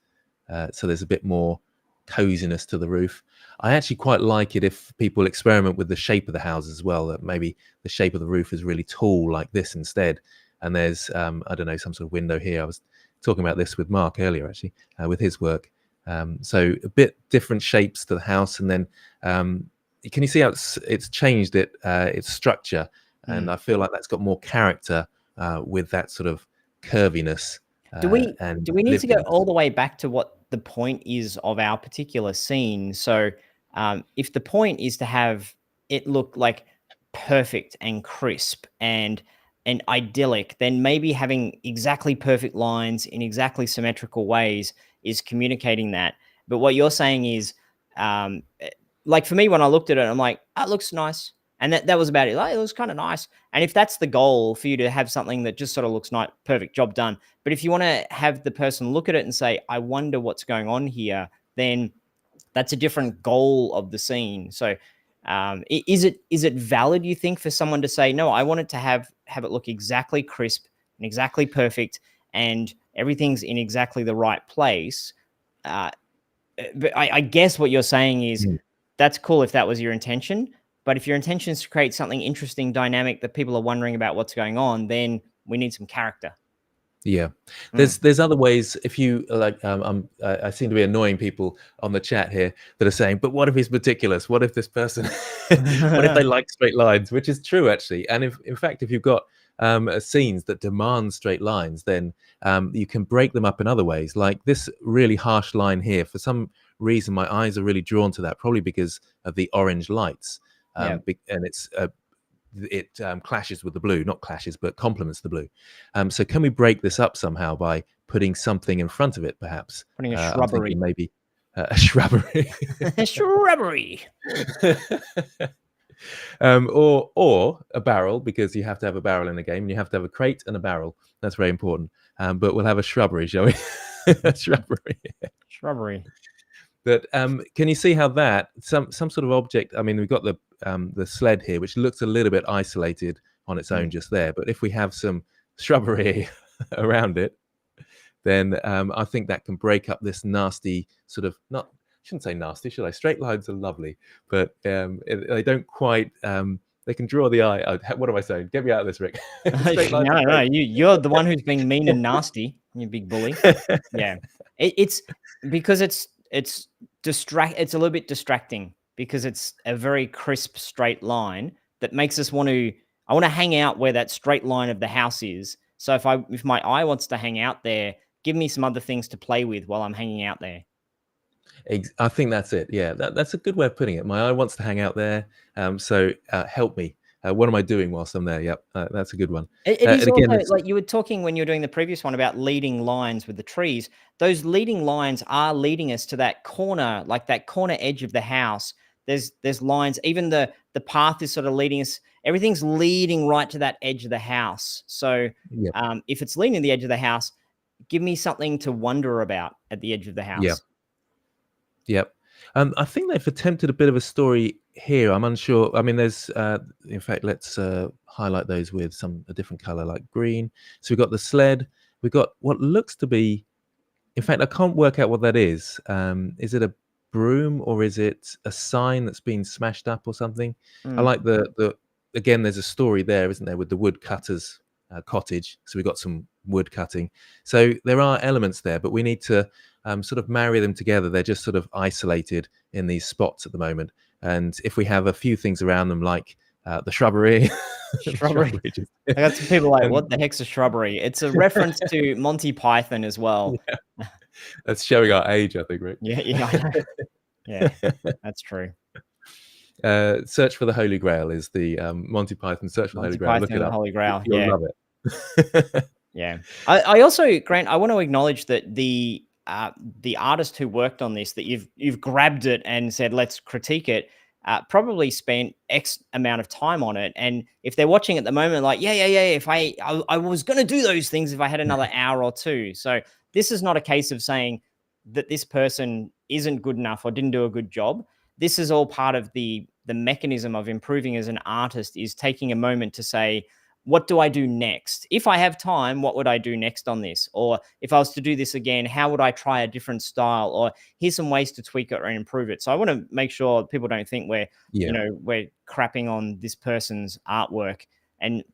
So there's a bit more coziness to the roof. I actually quite like it if people experiment with the shape of the house as well, that maybe the shape of the roof is really tall like this instead. And there's, I don't know, some sort of window here. I was talking about this with Mark earlier, actually, with his work. So a bit different shapes to the house. And then can you see how it's changed its structure? And
Mm.
I feel like that's got more character with that sort of curviness
Do we
and
do we need to go
liveliness.
all the way back to what the point is of our particular scene? So, if the point is to have it look like perfect and crisp and idyllic, then maybe having exactly perfect lines in exactly symmetrical ways is communicating that. But what you're saying is, like for me, when I looked at it, I'm like, "Oh, it looks nice," and that was about it. Like, it was kind of nice. And if that's the goal for you to have something that just sort of looks nice, perfect, job done. But if you want to have the person look at it and say, I wonder what's going on here, then that's a different goal of the scene. So is it valid, you think, for someone to say, no, I want it to have it look exactly crisp and exactly perfect and everything's in exactly the right place? Uh, but I guess what you're saying is
Mm.
that's cool if that was your intention. But if your intention is to create something interesting, dynamic, that people are wondering about what's going on, then we need some character.
Yeah,
Mm.
there's other ways. If you like, I seem to be annoying people on the chat here that are saying, "But what if he's meticulous? What if this person? What if they like straight lines?" Which is true actually. And if, in fact, if you've got scenes that demand straight lines, then you can break them up in other ways. Like this really harsh line here. For some reason, my eyes are really drawn to that, probably because of the orange lights,
Yeah.
and it clashes with the blue, not clashes, but complements the blue. So can we break this up somehow by putting something in front of it, perhaps?
Putting a
I'm thinking
shrubbery.
maybe a shrubbery.
Shrubbery.
Or a barrel, because you have to have a barrel in the game, and you have to have a crate and a barrel. That's very important. But we'll have a shrubbery, shall we? A shrubbery.
Shrubbery.
But can you see how that some sort of object? I mean, we've got the sled here, which looks a little bit isolated on its own
Mm.
just there. But if we have some shrubbery around it, then I think that can break up this nasty sort of shouldn't say nasty, should I? Straight lines are lovely, but they don't quite. They can draw the eye. What am I saying? Get me out of this, Rick. Straight lines are
No,
great.
you're the one who's being mean and nasty, you big bully. Yeah, it's because it's it's a little bit distracting because it's a very crisp straight line that makes us want to. I want to hang out where that straight line of the house is. So if my eye wants to hang out there, give me some other things to play with while I'm hanging out there.
I think that's it. Yeah, that's a good way of putting it. My eye wants to hang out there, so help me. What am I doing whilst I'm there? Yep, that's a good one.
It is
And again,
also
it's
like you were talking when you were doing the previous one about leading lines with the trees. Those leading lines are leading us to that corner, like that corner edge of the house. There's lines. Even the path is sort of leading us. Everything's leading right to that edge of the house. So
yep,
if it's leading to the edge of the house, give me something to wonder about at the edge of the
yep,
house.
yep. I think they've attempted a bit of a story here. I'm unsure. I mean, there's in fact, let's highlight those with a different color, like green. So we've got the sled. We've got what looks to be. In fact, I can't work out what that is. Is it a broom or is it a sign that's been smashed up or something? I
Mm.
like the again. There's a story there, isn't there, with the woodcutter's cottage. So we got some wood cutting. So there are elements there, but we need to sort of marry them together. They're just sort of isolated in these spots at the moment. And if we have a few things around them, like the shrubbery, the
Shrubbery.
just,
I got some people like,
and
what the heck's a shrubbery? It's a reference to Monty Python as well.
yeah, that's showing our age, I think, Rick.
Yeah, I know. Yeah, that's true.
Search for the Holy Grail is the Monty Python Search for the Holy
Monty
Grail. Look
Python
it
and the
up.
Holy Grail.
You'll
Yeah,
love it.
yeah. I also, Grant, I want to acknowledge that the artist who worked on this, that you've grabbed it and said, let's critique it, probably spent X amount of time on it. And if they're watching at the moment, like, yeah, if I was going to do those things if I had another hour or two. So this is not a case of saying that this person isn't good enough or didn't do a good job. This is all part of the mechanism of improving as an artist, is taking a moment to say, what do I do next? If I have time, what would I do next on this? Or if I was to do this again, how would I try a different style? Or here's some ways to tweak it or improve it. So I want to make sure people don't think
Yeah,
we're crapping on this person's artwork. And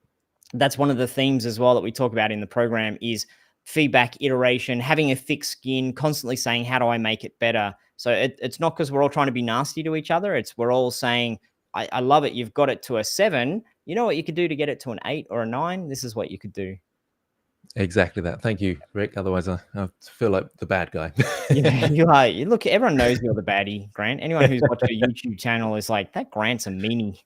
that's one of the themes as well that we talk about in the program is feedback, iteration, having a thick skin, constantly saying, how do I make it better? So it's not because we're all trying to be nasty to each other. It's we're all saying, I love it. You've got it to a 7. You know what you could do to get it to an 8 or a 9? This is what you could do.
exactly that. Thank you, Rick. Otherwise, I feel like the bad guy.
Yeah, you are. Look, everyone knows you're the baddie, Grant. Anyone who's watched your YouTube channel is like, that Grant's a meanie.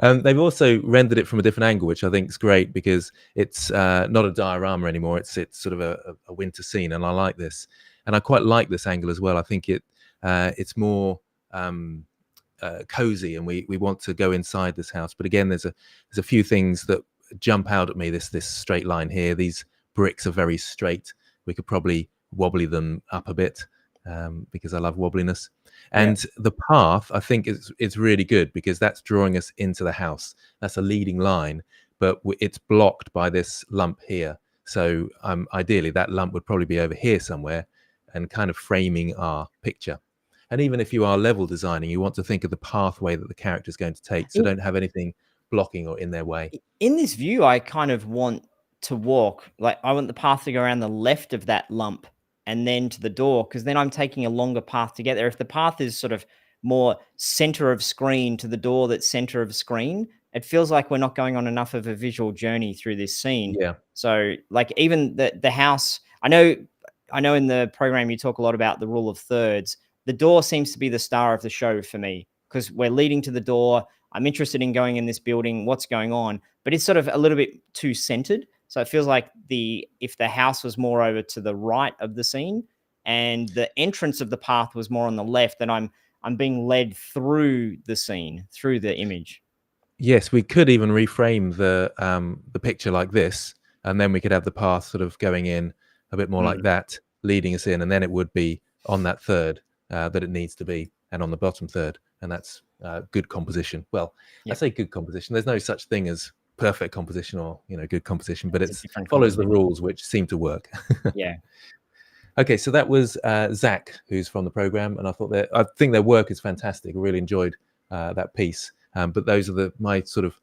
They've also rendered it from a different angle, which I think is great because it's not a diorama anymore. It's sort of a winter scene, and I like this, and I quite like this angle as well. I think it's more cozy, and we want to go inside this house. But again, there's a few things that jump out at me. This straight line here. These bricks are very straight. We could probably wobbly them up a bit because I love wobbliness. And the path, I think, is really good because that's drawing us into the house. That's a leading line, but it's blocked by this lump here. So ideally, that lump would probably be over here somewhere and kind of framing our picture. And even if you are level designing, you want to think of the pathway that the character is going to take. So don't have anything blocking or in their way.
In this view, I kind of want to walk, like I want the path to go around the left of that lump and then to the door, because then I'm taking a longer path to get there. If the path is sort of more center of screen to the door that's center of screen, it feels like we're not going on enough of a visual journey through this scene.
Yeah.
So like even the house, I know in the program you talk a lot about the rule of thirds. The door seems to be the star of the show for me because we're leading to the door. I'm interested in going in this building, what's going on, but it's sort of a little bit too centered. So it feels like if the house was more over to the right of the scene and the entrance of the path was more on the left, then I'm being led through the scene, through the image.
Yes, we could even reframe the picture like this, and then we could have the path sort of going in a bit more like that, leading us in, and then it would be on that third that it needs to be, and on the bottom third, and that's good composition. Well, I say good composition. There's no such thing as perfect composition or good composition, but it follows the rules which seem to work.
Yeah.
Okay, so that was Zach, who's from the program, and I think their work is fantastic. I really enjoyed that piece. But those are my sort of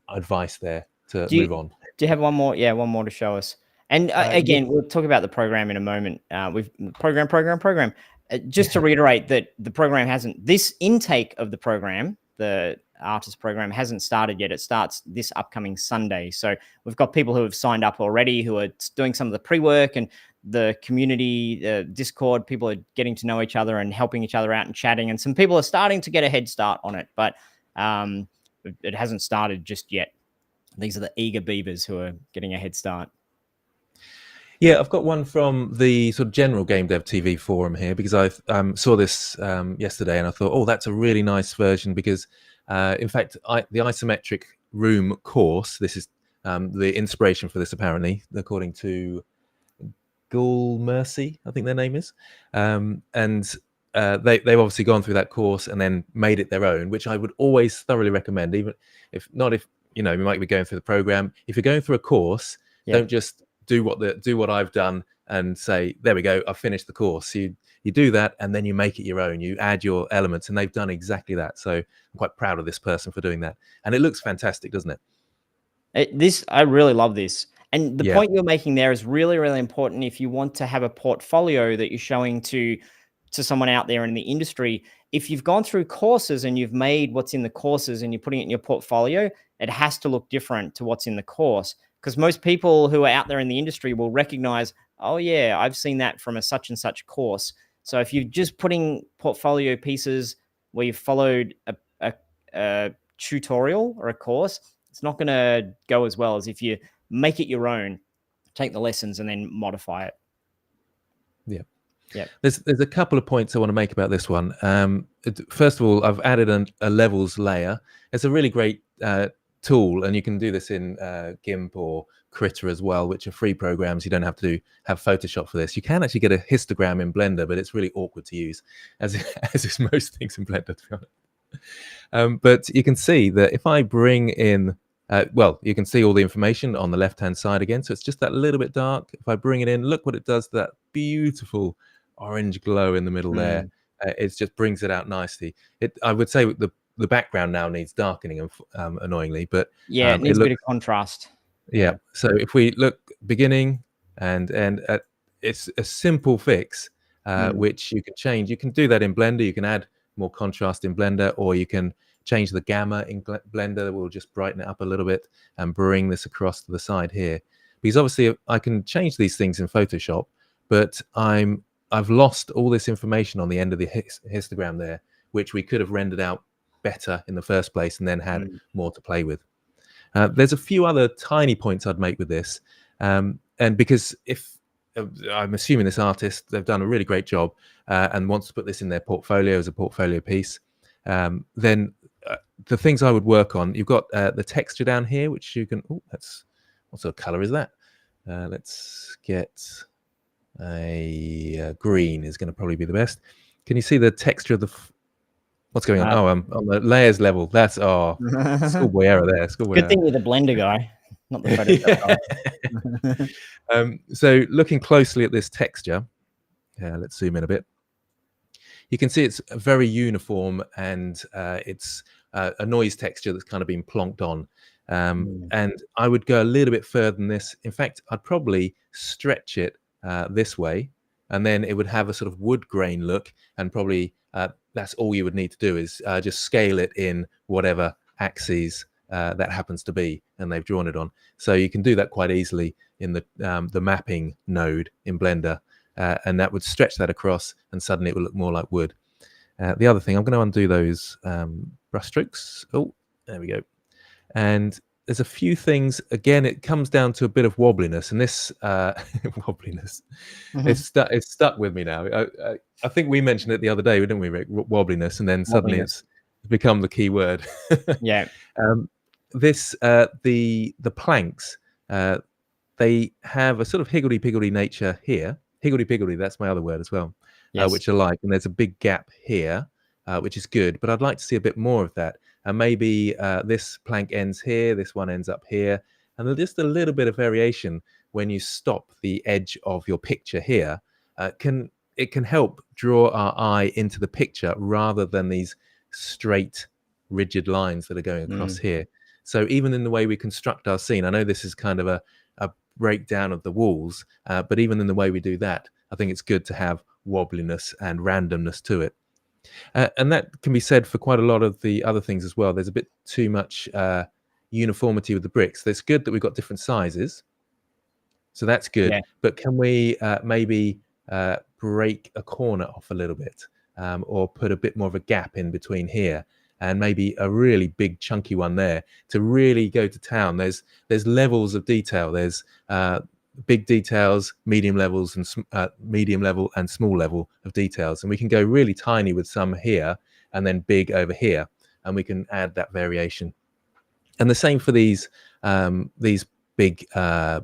advice there to
Do you
move on.
do you have one more? Yeah, one more to show us. And
Yeah.
again, we'll talk about the program in a moment. We've program. Just to reiterate that the program hasn't, this intake of the program, the artist program, hasn't started yet. It starts this upcoming Sunday. So we've got people who have signed up already, who are doing some of the pre-work, and the community, Discord, people are getting to know each other and helping each other out and chatting. And some people are starting to get a head start on it, but it hasn't started just yet. These are the eager beavers who are getting a head start.
Yeah, I've got one from the sort of general GameDev.tv forum here, because I saw this yesterday and I thought, oh, that's a really nice version, because in fact, the isometric room course, this is the inspiration for this, apparently, according to Ghoul Mercy, I think their name is. And they've obviously gone through that course and then made it their own, which I would always thoroughly recommend, even if you might be going through the program. If you're going through a course, don't just do what I've done and say, there we go, I've finished the course. You do that, and then you make it your own. You add your elements, and they've done exactly that. So I'm quite proud of this person for doing that. And it looks fantastic, doesn't it?
I really love this. And the point you're making there is really, really important if you want to have a portfolio that you're showing to someone out there in the industry. If you've gone through courses and you've made what's in the courses and you're putting it in your portfolio, it has to look different to what's in the course, because most people who are out there in the industry will recognize, oh yeah, I've seen that from a such and such course. So if you're just putting portfolio pieces where you've followed a tutorial or a course, it's not going to go as well as if you make it your own, take the lessons and then modify it.
Yeah. There's a couple of points I want to make about this one. First of all, I've added a levels layer. It's a really great tool, and you can do this in GIMP or Critter as well, which are free programs. You don't have to have Photoshop for this. You can actually get a histogram in Blender, but it's really awkward to use, as is most things in Blender, to be honest. But you can see that if I bring in, you can see all the information on the left-hand side again. So it's just that little bit dark. If I bring it in, look what it does to that beautiful orange glow in the middle there. It just brings it out nicely. I would say the background now needs darkening, annoyingly, but
it needs a bit of contrast.
Yeah. So if we look beginning and it's a simple fix, which you can change. You can do that in Blender. You can add more contrast in Blender, or you can change the gamma in Blender. We'll just brighten it up a little bit and bring this across to the side here. Because obviously I can change these things in Photoshop, but I've lost all this information on the end of the histogram there, which we could have rendered out better in the first place and then had more to play with. There's a few other tiny points I'd make with this. And because if I'm assuming this artist, they've done a really great job and wants to put this in their portfolio as a portfolio piece, then the things I would work on, you've got the texture down here, which you can, what sort of color is that? Let's get a green is going to probably be the best. Can you see the texture of the, what's going on? On the layers level. That's, schoolboy error there.
Good thing you're the Blender guy, not the Photoshop guy.
So looking closely at this texture, let's zoom in a bit. You can see it's very uniform, and it's a noise texture that's kind of been plonked on. And I would go a little bit further than this. In fact, I'd probably stretch it this way, and then it would have a sort of wood grain look, and probably that's all you would need to do is just scale it in whatever axes that happens to be, and they've drawn it on. So you can do that quite easily in the mapping node in Blender, and that would stretch that across, and suddenly it will look more like wood. The other thing, I'm going to undo those brush strokes. Oh, there we go. And there's a few things, again, it comes down to a bit of wobbliness, and this wobbliness, it's stuck with me now. I think we mentioned it the other day, didn't we, Rick? Wobbliness, and then suddenly it's become the key word.
Yeah.
The planks, they have a sort of higgledy-piggledy nature here. Higgledy-piggledy, that's my other word as well, which I like. And there's a big gap here, which is good, but I'd like to see a bit more of that. And maybe this plank ends here, this one ends up here, and there's just a little bit of variation when you stop the edge of your picture here. it can help draw our eye into the picture rather than these straight, rigid lines that are going across here. So even in the way we construct our scene, I know this is kind of a breakdown of the walls, but even in the way we do that, I think it's good to have wobbliness and randomness to it. And that can be said for quite a lot of the other things as well. There's a bit too much uniformity with the bricks. It's good that we've got different sizes, so that's good.
Yeah.
But can we maybe break a corner off a little bit, or put a bit more of a gap in between here, and maybe a really big chunky one there to really go to town? There's levels of detail. There's big details, medium levels, and medium level and small level of details, and we can go really tiny with some here and then big over here, and we can add that variation. And the same for these big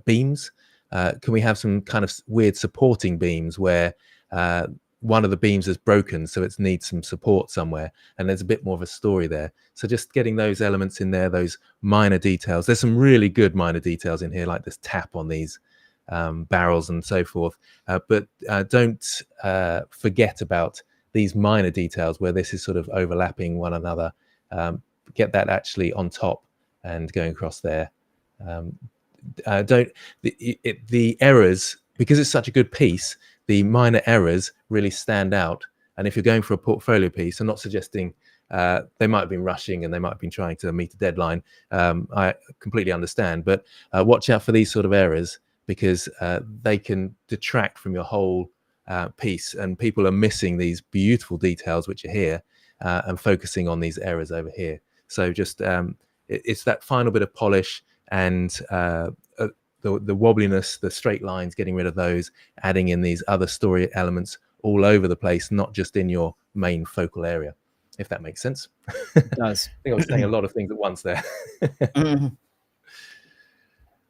beams. Can we have some kind of weird supporting beams where one of the beams is broken, so it needs some support somewhere, and there's a bit more of a story there. So just getting those elements in there, those minor details. There's some really good minor details in here, like this tap on these barrels and so forth. But don't forget about these minor details where this is sort of overlapping one another. Get that actually on top and going across there. The errors, because it's such a good piece, the minor errors really stand out. And if you're going for a portfolio piece, I'm not suggesting they might have been rushing and they might have been trying to meet a deadline. I completely understand, but watch out for these sort of errors, because they can detract from your whole piece, and people are missing these beautiful details which are here and focusing on these errors over here. So just it's that final bit of polish and the wobbliness, the straight lines, getting rid of those, adding in these other story elements all over the place, not just in your main focal area, if that makes sense.
It does.
I think I was saying a lot of things at once there.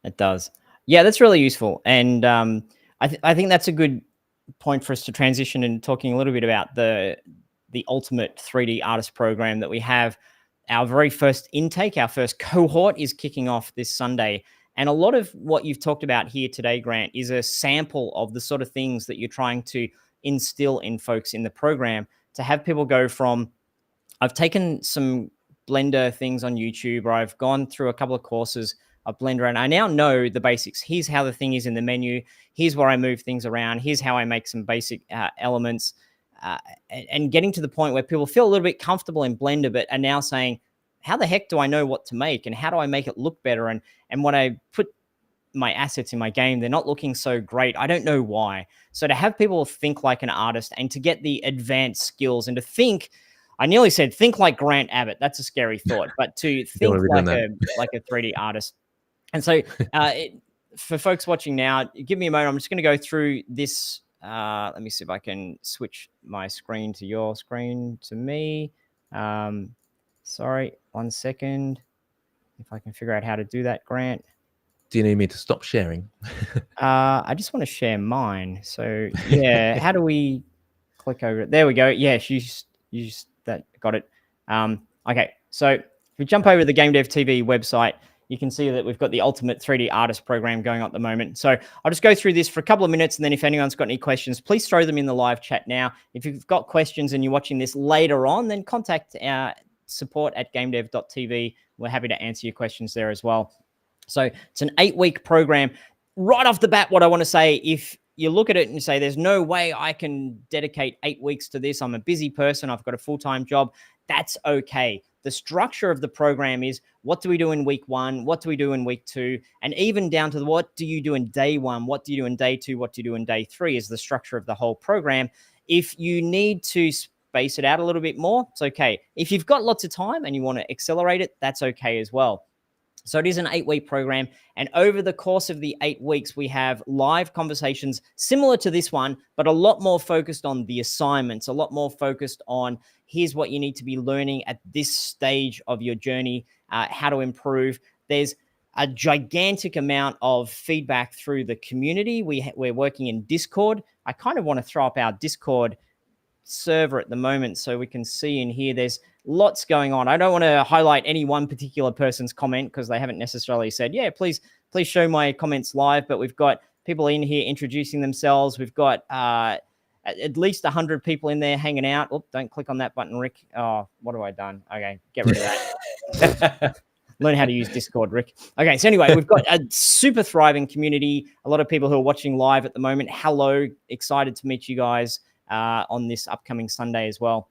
It does. Yeah, that's really useful. And I think that's a good point for us to transition and talking a little bit about the ultimate 3D artist program that we have. Our very first intake, our first cohort is kicking off this Sunday. And a lot of what you've talked about here today, Grant, is a sample of the sort of things that you're trying to instill in folks in the program, to have people go from, I've taken some Blender things on YouTube, or I've gone through a couple of courses of Blender, and I now know the basics. Here's how the thing is in the menu. Here's where I move things around. Here's how I make some basic elements. And getting to the point where people feel a little bit comfortable in Blender, but are now saying, how the heck do I know what to make, and how do I make it look better? And when I put my assets in my game, they're not looking so great. I don't know why. So to have people think like an artist, and to get the advanced skills, and to think, I nearly said think like Grant Abbitt. That's a scary thought, but to think like a 3D artist. And so for folks watching now, give me a moment. I'm just going to go through this. Let me see if I can switch my screen to your screen to me. Sorry, 1 second. If I can figure out how to do that, Grant.
Do you need me to stop sharing?
I just want to share mine. So yeah, how do we click over it? There we go. Yes, you just that got it. Okay, so if we jump over to the GameDev.tv website, you can see that we've got the Ultimate 3D Artist program going on at the moment. So I'll just go through this for a couple of minutes, and then if anyone's got any questions, please throw them in the live chat now. If you've got questions and you're watching this later on, then contact our support at GameDev.tv. We're happy to answer your questions there as well. So it's an 8-week program. Right off the bat, what I want to say, if you look at it and you say, there's no way I can dedicate 8 weeks to this, I'm a busy person, I've got a full-time job, that's okay. The structure of the program is, what do we do in week 1? What do we do in week 2? And even down to what do you do in day 1? What do you do in day 2? What do you do in day 3 is the structure of the whole program. If you need to space it out a little bit more, it's okay. If you've got lots of time and you want to accelerate it, that's okay as well. So it is an 8-week program. And over the course of the 8 weeks, we have live conversations similar to this one, but a lot more focused on the assignments, a lot more focused on here's what you need to be learning at this stage of your journey, how to improve. There's a gigantic amount of feedback through the community. We're working in Discord. I kind of want to throw up our Discord server at the moment so we can see in here. There's lots going on. I don't want to highlight any one particular person's comment because they haven't necessarily said, yeah, please show my comments live, but we've got people in here introducing themselves. We've got at least 100 people in there hanging out. Oh, don't click on that button, Rick. Oh, what have I done? Okay, get rid of that. Learn how to use Discord, Rick. Okay, so anyway, we've got a super thriving community. A lot of people who are watching live at the moment. Hello, excited to meet you guys on this upcoming Sunday as well.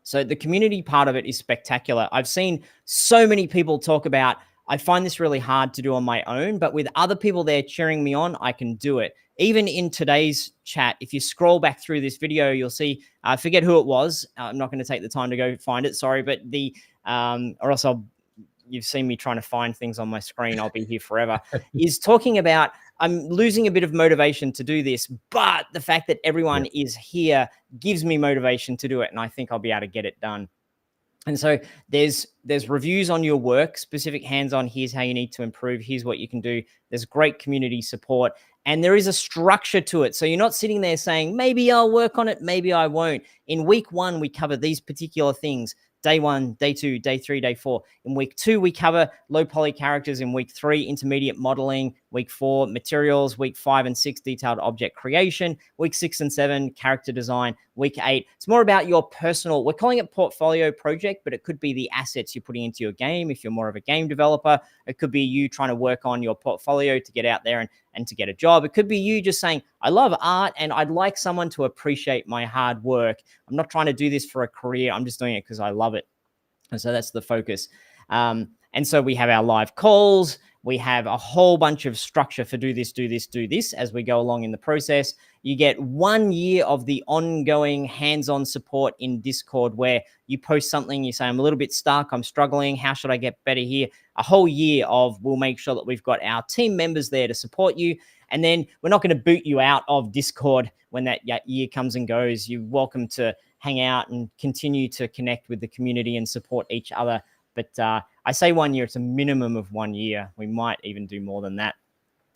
So the community part of it is spectacular. I've seen so many people talk about, I find this really hard to do on my own, but with other people there cheering me on, I can do it. Even in today's chat, if you scroll back through this video, you'll see, I forget who it was. I'm not going to take the time to go find it. Sorry, but or else you've seen me trying to find things on my screen. I'll be here forever. Is talking about, I'm losing a bit of motivation to do this, but the fact that everyone is here gives me motivation to do it. And I think I'll be able to get it done. And so there's reviews on your work, specific hands-on, here's how you need to improve, here's what you can do. There's great community support, and there is a structure to it. So you're not sitting there saying, maybe I'll work on it, maybe I won't. In week 1, we cover these particular things. Day 1, day 2, day 3, day 4. In week 2, we cover low poly characters. In week 3, intermediate modeling. Week 4, materials. Week 5 and 6, detailed object creation. Week 6 and 7, character design. Week 8, it's more about your personal, we're calling it portfolio project, but it could be the assets you're putting into your game. If you're more of a game developer, it could be you trying to work on your portfolio to get out there and to get a job. It could be you just saying, I love art and I'd like someone to appreciate my hard work. I'm not trying to do this for a career. I'm just doing it because I love it. And so that's the focus. And so we have our live calls. We have a whole bunch of structure for do this, do this, do this as we go along in the process. You get 1 year of the ongoing hands-on support in Discord where you post something, you say, I'm a little bit stuck, I'm struggling, how should I get better here? A whole year of, we'll make sure that we've got our team members there to support you. And then we're not going to boot you out of Discord when that year comes and goes. You're welcome to hang out and continue to connect with the community and support each other. But I say 1 year, it's a minimum of 1 year. We might even do more than that.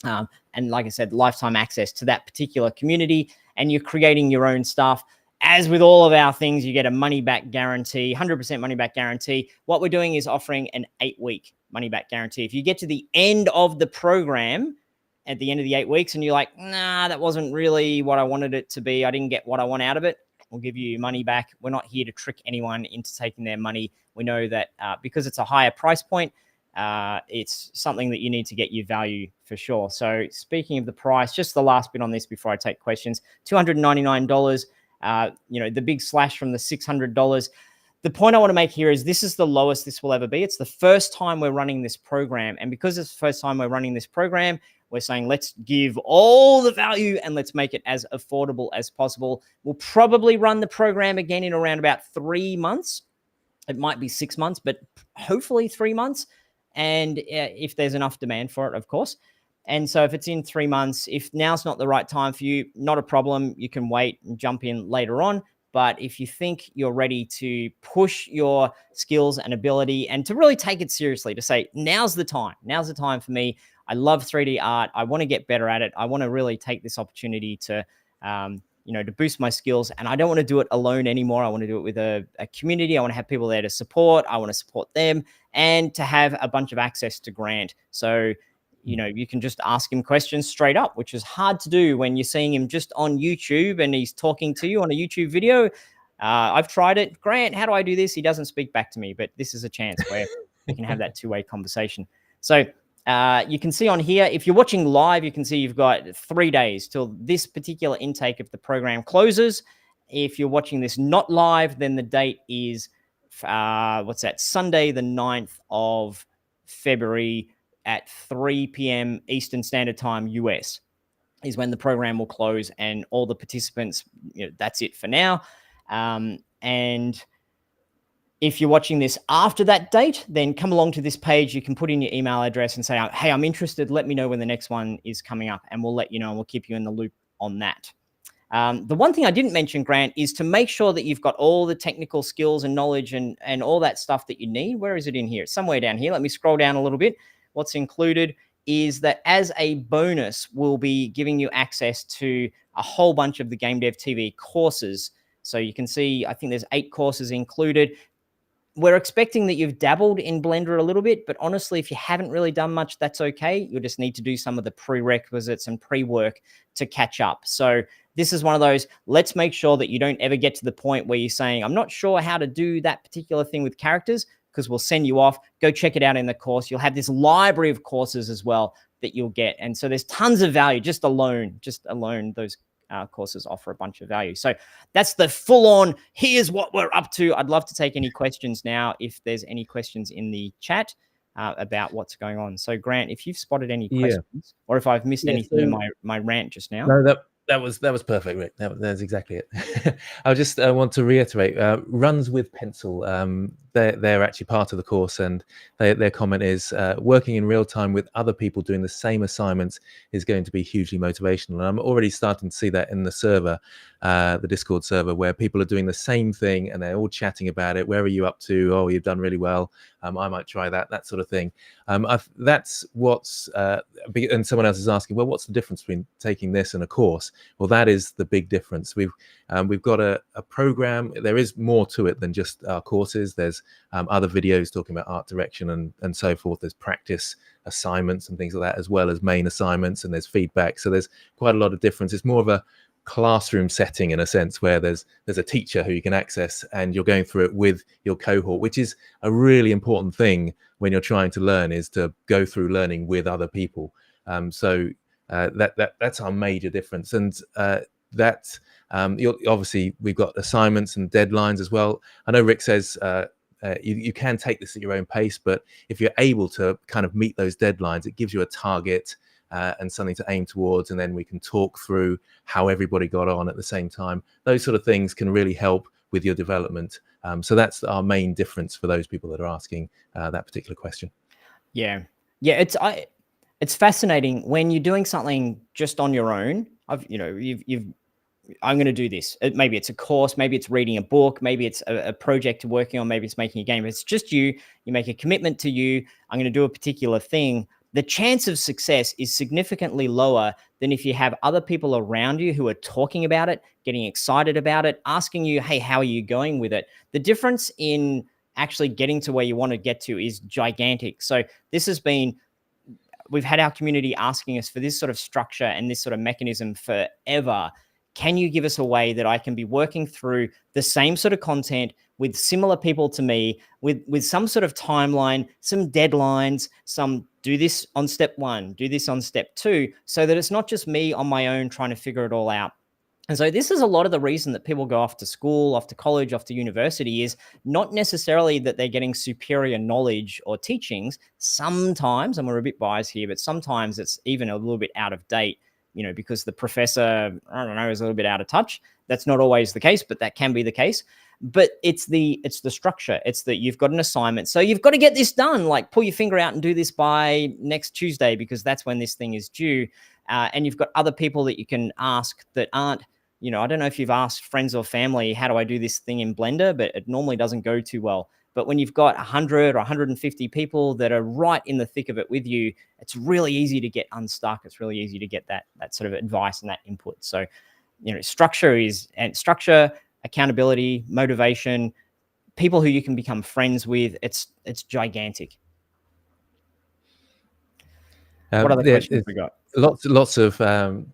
And like I said, lifetime access to that particular community, and you're creating your own stuff. As with all of our things, you get a money-back guarantee, 100% money-back guarantee. What we're doing is offering an 8-week money-back guarantee. If you get to the end of the program, at the end of the 8 weeks, and you're like, nah, that wasn't really what I wanted it to be, I didn't get what I want out of it, we'll give you your money back. We're not here to trick anyone into taking their money. We know that because it's a higher price point, it's something that you need to get your value for sure. So speaking of the price, just the last bit on this before I take questions, $299, the big slash from the $600. The point I want to make here is this is the lowest this will ever be. It's the first time we're running this program. And because it's the first time we're running this program, we're saying, let's give all the value and let's make it as affordable as possible. We'll probably run the program again in around about 3 months. It might be 6 months, but hopefully 3 months. And if there's enough demand for it, of course. And so if it's in 3 months, if now's not the right time for you, not a problem. You can wait and jump in later on. But if you think you're ready to push your skills and ability and to really take it seriously, to say, now's the time for me. I love 3D art. I want to get better at it. I want to really take this opportunity to, to boost my skills. And I don't want to do it alone anymore. I want to do it with a community. I want to have people there to support. I want to support them and to have a bunch of access to Grant. So, you can just ask him questions straight up, which is hard to do when you're seeing him just on YouTube and he's talking to you on a YouTube video. I've tried it. Grant, how do I do this? He doesn't speak back to me, but this is a chance where we can have that two-way conversation. So you can see on here, if you're watching live, you can see you've got 3 days till this particular intake of the program closes. If you're watching this not live, then the date is, Sunday, the 9th of February at 3 p.m. Eastern Standard Time, US, is when the program will close and all the participants, that's it for now. And if you're watching this after that date, then come along to this page. You can put in your email address and say, hey, I'm interested. Let me know when the next one is coming up, and we'll let you know, and we'll keep you in the loop on that. The one thing I didn't mention, Grant, is to make sure that you've got all the technical skills and knowledge and all that stuff that you need. Where is it in here? It's somewhere down here. Let me scroll down a little bit. What's included is that as a bonus, we'll be giving you access to a whole bunch of the GameDev.tv courses. So you can see, I think there's 8 courses included. we're expecting that you've dabbled in Blender a little bit, but honestly, if you haven't really done much, that's okay. You'll just need to do some of the prerequisites and pre-work to catch up. So this is one of those, let's make sure that you don't ever get to the point where you're saying, I'm not sure how to do that particular thing with characters, because we'll send you off. Go check it out in the course. You'll have this library of courses as well that you'll get. And so there's tons of value just alone those courses offer a bunch of value. So that's the full on, here's what we're up to. I'd love to take any questions now if there's any questions in the chat about what's going on. So Grant, if you've spotted any questions or if I've missed anything in my rant just now.
No, that was perfect, Rick. That's exactly it. I just want to reiterate, runs with pencil. They're actually part of the course, and their comment is working in real time with other people doing the same assignments is going to be hugely motivational. And I'm already starting to see that in the server, the Discord server, where people are doing the same thing and they're all chatting about it. Where are you up to? Oh, you've done really well. I might try that sort of thing. That's what's and someone else is asking, well, what's the difference between taking this and a course? Well, that is the big difference. We've got a program. There is more to it than just our courses. There's other videos talking about art direction and so forth. There's practice assignments and things like that, as well as main assignments, and there's feedback. So there's quite a lot of difference. It's more of a classroom setting in a sense, where there's a teacher who you can access and you're going through it with your cohort, which is a really important thing when you're trying to learn, is to go through learning with other people. So that's our major difference. And obviously we've got assignments and deadlines as well. I know Rick says you can take this at your own pace, but if you're able to kind of meet those deadlines, it gives you a target and something to aim towards, and then we can talk through how everybody got on at the same time. Those sort of things can really help with your development. So that's our main difference for those people that are asking that particular question.
Yeah, it's fascinating when you're doing something just on your own. I'm going to do this. Maybe it's a course, maybe it's reading a book, maybe it's a project you're working on, maybe it's making a game. If it's just you make a commitment to you, I'm going to do a particular thing. The chance of success is significantly lower than if you have other people around you who are talking about it, getting excited about it, asking you, hey, how are you going with it? The difference in actually getting to where you want to get to is gigantic. So we've had our community asking us for this sort of structure and this sort of mechanism forever. Can you give us a way that I can be working through the same sort of content with similar people to me, with some sort of timeline, some deadlines, some do this on step 1, do this on step 2, so that it's not just me on my own trying to figure it all out. And so this is a lot of the reason that people go off to school, off to college, off to university, is not necessarily that they're getting superior knowledge or teachings. Sometimes, and we're a bit biased here, but sometimes it's even a little bit out of date, because the professor, I don't know, is a little bit out of touch. That's not always the case, but that can be the case. But it's the structure. It's that you've got an assignment. So you've got to get this done. Like, pull your finger out and do this by next Tuesday, because that's when this thing is due. And you've got other people that you can ask that aren't, I don't know if you've asked friends or family, how do I do this thing in Blender? But it normally doesn't go too well. But when you've got 100 or 150 people that are right in the thick of it with you, it's really easy to get unstuck. It's really easy to get that sort of advice and that input. So, structure, accountability, motivation, people who you can become friends with, it's gigantic. What other questions we got?
Lots of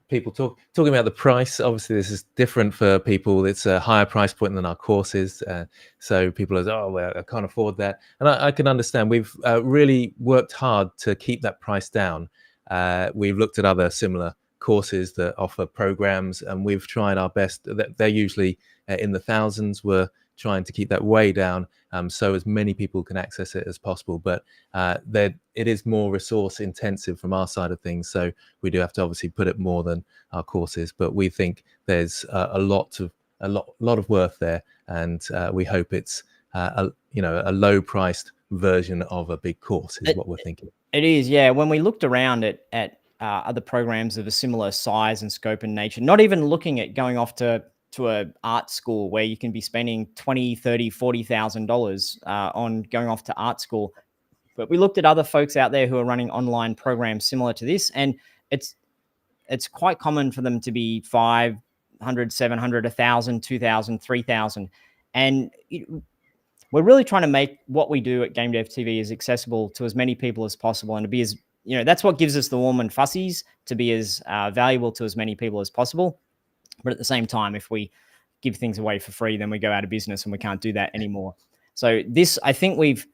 people talking about the price. Obviously, this is different for people. It's a higher price point than our courses. So people are, oh, well, I can't afford that. And I can understand. We've really worked hard to keep that price down. We've looked at other similar courses that offer programs, and we've tried our best. They're usually in the thousands. We're trying to keep that way down, so as many people can access it as possible. But it is more resource intensive from our side of things, so we do have to obviously put it more than our courses. But we think there's a lot of worth there, and we hope it's a low priced version of a big course is what we're thinking.
It is, yeah. When we looked around at other programs of a similar size and scope and nature, not even looking at going off to a art school where you can be spending $20,000, $30,000, $40,000 on going off to art school. But we looked at other folks out there who are running online programs similar to this, and it's quite common for them to be 500, 700, 1,000, 2,000, 3,000. And we're really trying to make what we do at GameDev.tv as accessible to as many people as possible, and to be as, that's what gives us the warm and fuzzies, to be as valuable to as many people as possible. But at the same time, if we give things away for free, then we go out of business and we can't do that anymore. So this, I think we've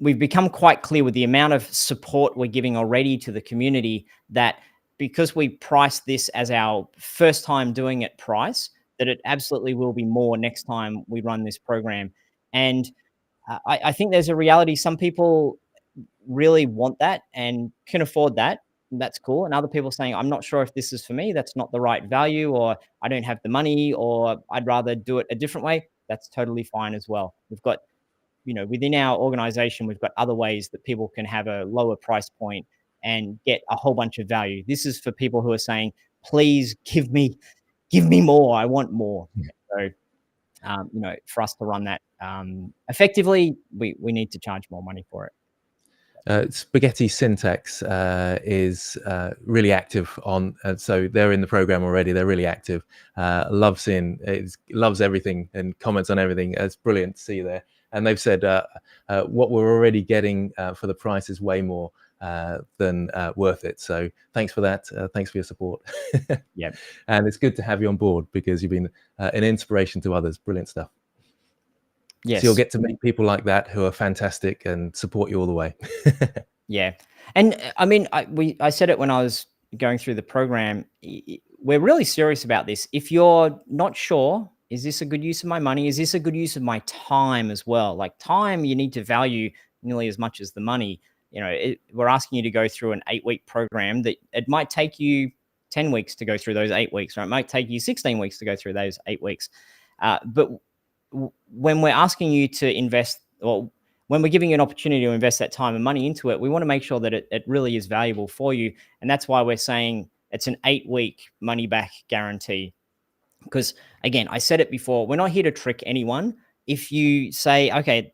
become quite clear with the amount of support we're giving already to the community, that because we price this as our first time doing it price, that it absolutely will be more next time we run this program. And I think there's a reality. Some people really want that and can afford that. That's cool. And other people saying, I'm not sure if this is for me. That's not the right value, or I don't have the money, or I'd rather do it a different way. That's totally fine as well. We've got, within our organization, we've got other ways that people can have a lower price point and get a whole bunch of value. This is for people who are saying, please give me more. I want more. So, for us to run that effectively, we need to charge more money for it.
Spaghetti Syntax is really active on, so they're in the program already. They're really active. Loves everything and comments on everything. It's brilliant to see there. And they've said what we're already getting for the price is way more than worth it. So thanks for that. Thanks for your support.
Yeah.
And it's good to have you on board, because you've been an inspiration to others. Brilliant stuff.
Yes.
So you'll get to meet people like that who are fantastic and support you all the way.
Yeah. And I mean, I said it when I was going through the program. We're really serious about this. If you're not sure, is this a good use of my money? Is this a good use of my time as well? Like, time, you need to value nearly as much as the money. We're asking you to go through an 8-week program that it might take you 10 weeks to go through those 8 weeks, or it might take you 16 weeks to go through those 8 weeks. But when we're asking you to invest, or when we're giving you an opportunity to invest that time and money into it, we want to make sure that it really is valuable for you. And that's why we're saying it's an 8-week money back guarantee. Because again, I said it before, we're not here to trick anyone. If you say, okay,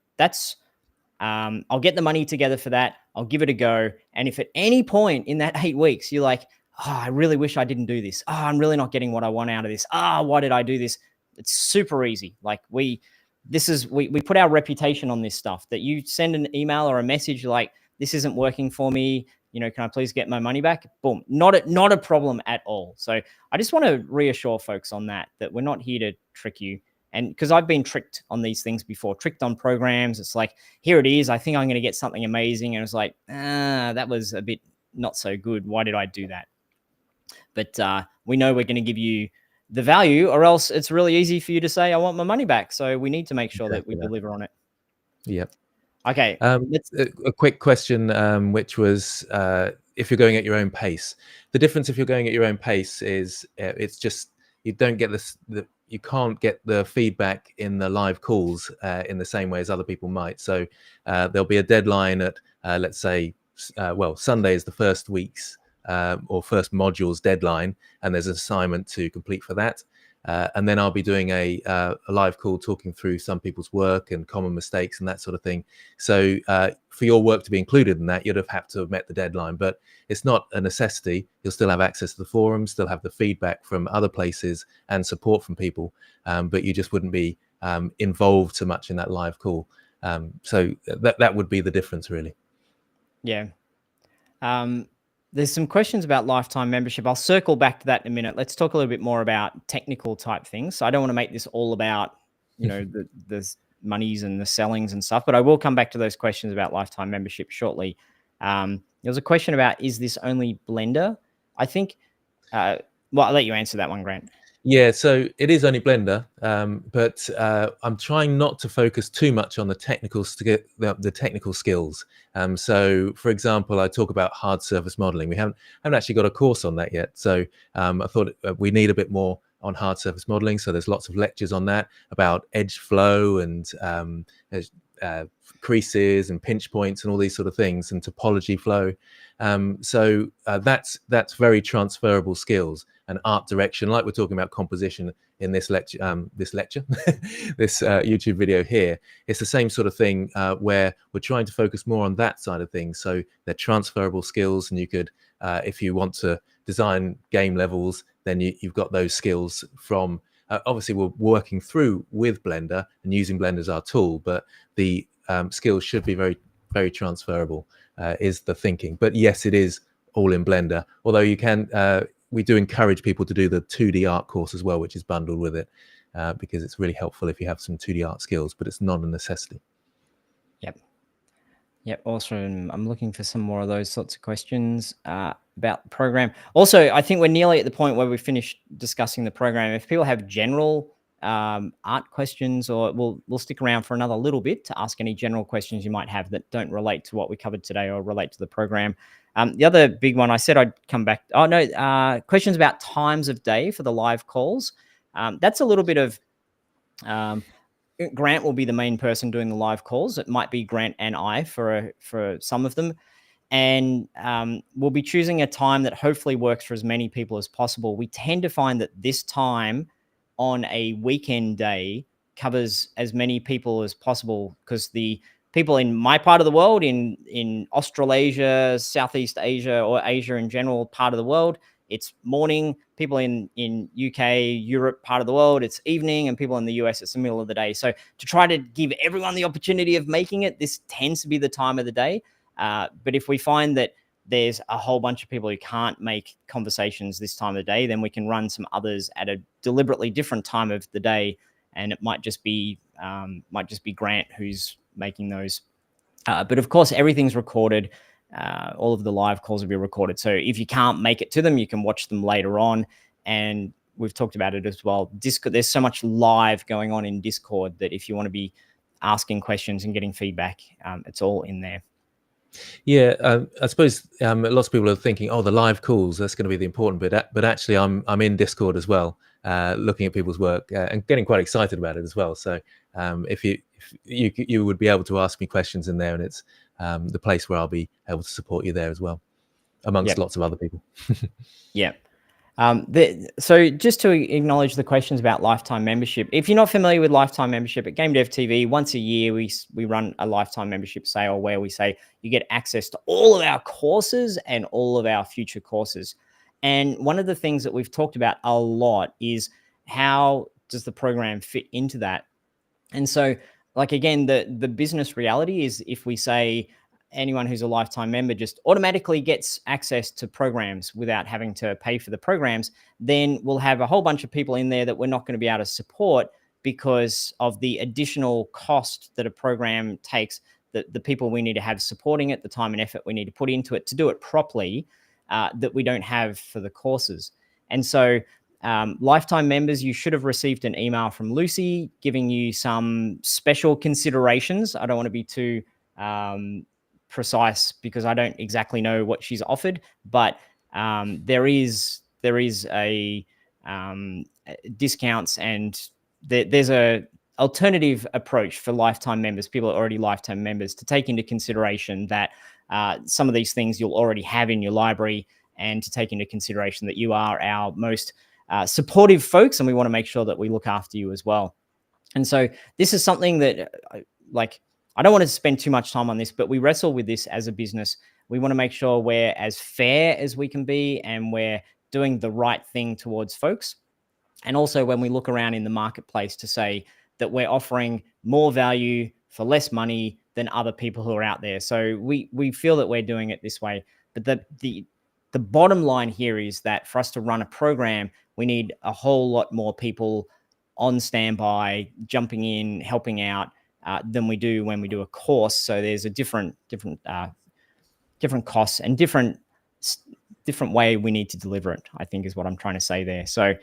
I'll get the money together for that, I'll give it a go. And if at any point in that 8 weeks, you're like, oh, I really wish I didn't do this. Oh, I'm really not getting what I want out of this. Why did I do this? It's super easy. Like, we put our reputation on this stuff, that you send an email or a message like, this isn't working for me, can I please get my money back? Boom. Not a problem at all. So I just want to reassure folks on that we're not here to trick you. And because I've been tricked on these things before, tricked on programs. It's like, here it is, I think I'm going to get something amazing. And it's like, that was a bit not so good. Why did I do that? But we know we're going to give you the value, or else it's really easy for you to say, I want my money back. So we need to make sure that we deliver on it.
Yep.
Okay.
A quick question, which was, if you're going at your own pace, the difference if you're going at your own pace is it's just, you don't get you can't get the feedback in the live calls in the same way as other people might. So there'll be a deadline at, let's say, Sunday is the first week's or first module's deadline, and there's an assignment to complete for that. And then I'll be doing a live call talking through some people's work and common mistakes and that sort of thing. So for your work to be included in that, you'd have to have met the deadline, but it's not a necessity. You'll still have access to the forums, still have the feedback from other places and support from people, but you just wouldn't be involved so much in that live call. So that would be the difference, really.
Yeah. There's some questions about lifetime membership. I'll circle back to that in a minute. Let's talk a little bit more about technical type things. So I don't want to make this all about, the monies and the sellings and stuff, but I will come back to those questions about lifetime membership shortly. There was a question about, is this only Blender? I think, I'll let you answer that one, Grant.
Yeah, so it is only Blender, but I'm trying not to focus too much on the technical skills. So, for example, I talk about hard surface modeling. We haven't actually got a course on that yet. So I thought we need a bit more on hard surface modeling. So there's lots of lectures on that, about edge flow and creases and pinch points and all these sort of things, and topology flow. So that's very transferable skills. And art direction, like we're talking about composition in this lecture, this YouTube video here. It's the same sort of thing where we're trying to focus more on that side of things. So they're transferable skills, and you could, if you want to design game levels, then you've got those skills from Obviously, we're working through with Blender and using Blender as our tool, but the skills should be very, very transferable, is the thinking. But yes, it is all in Blender, although you can, we do encourage people to do the 2D art course as well, which is bundled with it, because it's really helpful if you have some 2D art skills, but it's not a necessity.
Yep. Yep, awesome. I'm looking for some more of those sorts of questions about the program. Also, I think we're nearly at the point where we finished discussing the program. If people have general art questions, or we'll stick around for another little bit to ask any general questions you might have that don't relate to what we covered today or relate to the program. The other big one, I said I'd come back. Oh, no, questions about times of day for the live calls. That's a little bit of... Grant will be the main person doing the live calls. It might be Grant and I for some of them. And we'll be choosing a time that hopefully works for as many people as possible. We tend to find that this time on a weekend day covers as many people as possible, because the people in my part of the world, in Australasia, Southeast Asia, or Asia in general part of the world, it's morning. People in UK, Europe part of the world, it's evening, and people in the US, it's the middle of the day. So to try to give everyone the opportunity of making it, this tends to be the time of the day. But if we find that there's a whole bunch of people who can't make conversations this time of the day, then we can run some others at a deliberately different time of the day, and it might just be Grant who's making those. But of course, everything's recorded. All of the live calls will be recorded. So if you can't make it to them, you can watch them later on. And we've talked about it as well. Discord, there's so much live going on in Discord that if you want to be asking questions and getting feedback, it's all in there.
Yeah, I suppose lots of people are thinking, oh, the live calls, that's going to be the important bit. But actually, I'm in Discord as well, looking at people's work and getting quite excited about it as well. So if you would be able to ask me questions in there, and it's the place where I'll be able to support you there as well, amongst lots of other people.
Yeah. So just to acknowledge the questions about lifetime membership, if you're not familiar with lifetime membership, at GameDev.tv, once a year, we run a lifetime membership sale where we say you get access to all of our courses and all of our future courses. And one of the things that we've talked about a lot is how does the program fit into that? And so, like, again, the business reality is, if we say anyone who's a lifetime member just automatically gets access to programs without having to pay for the programs, then we'll have a whole bunch of people in there that we're not going to be able to support because of the additional cost that a program takes, the people we need to have supporting it, the time and effort we need to put into it to do it properly, that we don't have for the courses. And so lifetime members, you should have received an email from Lucy giving you some special considerations. I don't want to be too precise because I don't exactly know what she's offered, but there is a discounts, and there's a alternative approach for lifetime members, people are already lifetime members, to take into consideration that some of these things you'll already have in your library, and to take into consideration that you are our most supportive folks, and we want to make sure that we look after you as well. And so this is something that, I don't want to spend too much time on this, but we wrestle with this as a business. We want to make sure we're as fair as we can be, and we're doing the right thing towards folks. And also when we look around in the marketplace to say that we're offering more value for less money than other people who are out there. So we feel that we're doing it this way. But the bottom line here is that for us to run a program, we need a whole lot more people on standby, jumping in, helping out, than we do when we do a course. So there's a different costs and different way we need to deliver it, I think is what I'm trying to say there. So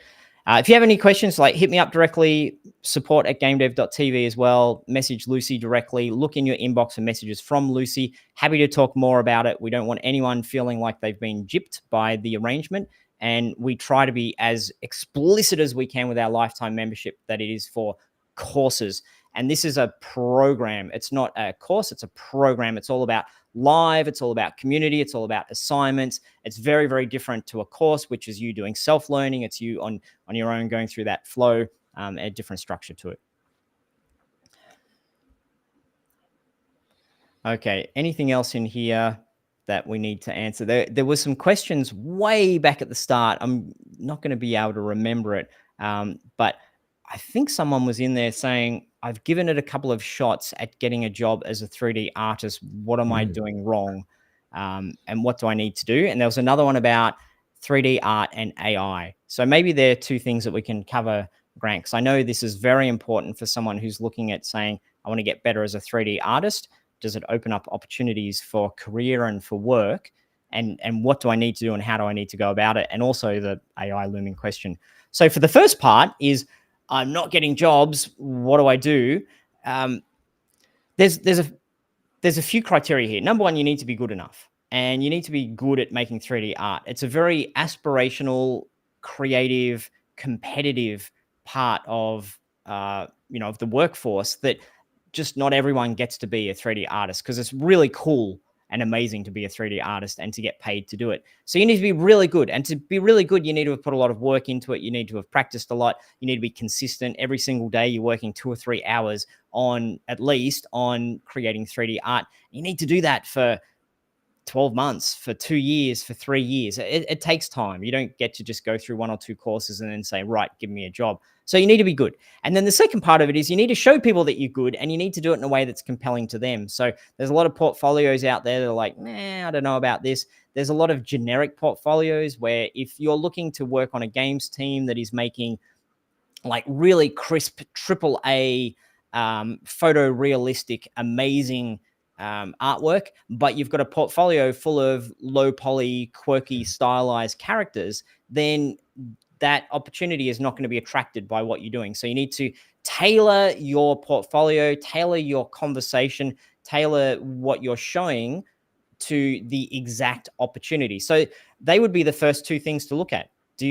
if you have any questions, hit me up directly, support@GameDev.tv as well. Message Lucy directly. Look in your inbox for messages from Lucy. Happy to talk more about it. We don't want anyone feeling like they've been gypped by the arrangement. And we try to be as explicit as we can with our lifetime membership that it is for courses. And this is a program. It's not a course, it's a program. It's all about live, it's all about community, it's all about assignments. It's very, very different to a course, which is you doing self-learning. It's you on your own going through that flow, a different structure to it. Okay, anything else in here that we need to answer? There were some questions way back at the start. I'm not going to be able to remember it, but I think someone was in there saying, I've given it a couple of shots at getting a job as a 3D artist. What am I doing wrong? And what do I need to do? And there was another one about 3D art and AI. So maybe there are two things that we can cover, Grant, because I know this is very important for someone who's looking at saying, I want to get better as a 3D artist. Does it open up opportunities for career and for work? And what do I need to do and how do I need to go about it? And also the AI looming question. So for the first part is, I'm not getting jobs. What do I do? There's a few criteria here. Number one, you need to be good enough, and you need to be good at making 3D art. It's a very aspirational, creative, competitive part of of the workforce that just not everyone gets to be a 3D artist, because it's really cool and amazing to be a 3D artist and to get paid to do it. So you need to be really good. And to be really good, you need to have put a lot of work into it. You need to have practiced a lot. You need to be consistent. Every single day, you're working 2 or 3 hours at least on creating 3D art. You need to do that for 12 months, for 2 years, for 3 years. It takes time. You don't get to just go through 1 or 2 courses and then say, right, give me a job. So you need to be good. And then the second part of it is you need to show people that you're good, and you need to do it in a way that's compelling to them. So there's a lot of portfolios out there that are like, nah, I don't know about this. There's a lot of generic portfolios where if you're looking to work on a games team that is making like really crisp AAA photorealistic, amazing artwork, but you've got a portfolio full of low poly, quirky, stylized characters, then that opportunity is not going to be attracted by what you're doing. So you need to tailor your portfolio, tailor your conversation, tailor what you're showing to the exact opportunity. So they would be the first two things to look at.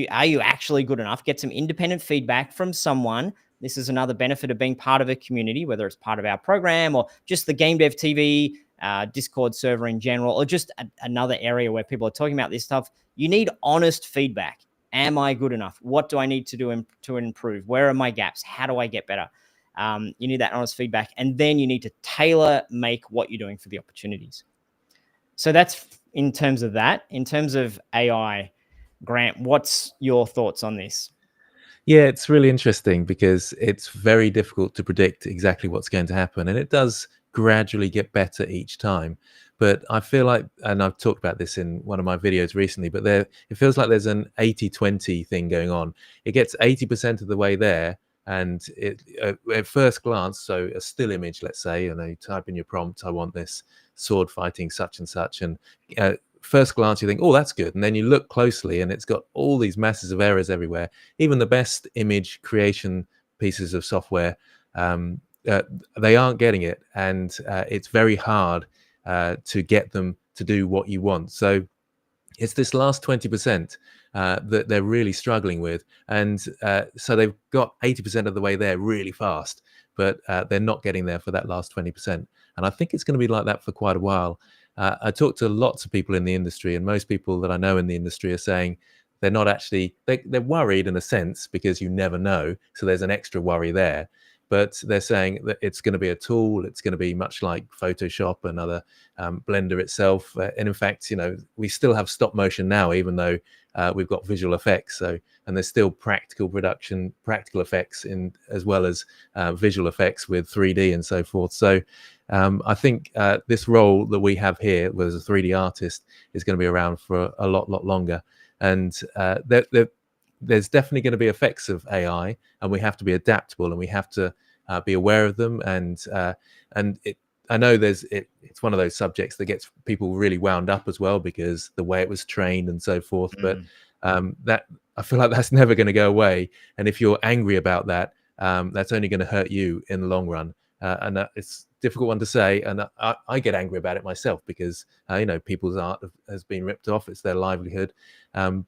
Are you actually good enough? Get some independent feedback from someone. This is another benefit of being part of a community, whether it's part of our program or just the GameDev.tv Discord server in general, or just another area where people are talking about this stuff. You need honest feedback. Am I good enough? What do I need to do to improve? Where are my gaps? How do I get better? You need that honest feedback. And then you need to tailor make what you're doing for the opportunities. So that's in terms of that. In terms of AI, Grant, what's your thoughts on this?
Yeah, it's really interesting because it's very difficult to predict exactly what's going to happen, and it does gradually get better each time. But I feel like, and I've talked about this in one of my videos recently, but it feels like there's an 80-20 thing going on. It gets 80% of the way there, and at first glance, so a still image, let's say, and you type in your prompt, I want this sword fighting such and such, and first glance you think, oh, that's good, and then you look closely and it's got all these masses of errors everywhere. Even the best image creation pieces of software, they aren't getting it, and it's very hard to get them to do what you want. So it's this last 20% that they're really struggling with, and so they've got 80% of the way there really fast, but they're not getting there for that last 20%. And I think it's going to be like that for quite a while. I talk to lots of people in the industry, and most people that I know in the industry are saying they're not actually, they're worried in a sense because you never know. So there's an extra worry there. But they're saying that it's going to be a tool. It's going to be much like Photoshop and other Blender itself. And in fact, we still have stop motion now, even though we've got visual effects. So, and there's still practical effects in as well as visual effects with 3D and so forth. So I think this role that we have here as a 3D artist is going to be around for a lot longer. And there's definitely going to be effects of AI, and we have to be adaptable, and we have to be aware of them. And I know it's one of those subjects that gets people really wound up as well, because the way it was trained and so forth. But that, I feel like that's never going to go away. And if you're angry about that, that's only going to hurt you in the long run. And it's a difficult one to say, and I get angry about it myself, because people's art has been ripped off. It's their livelihood,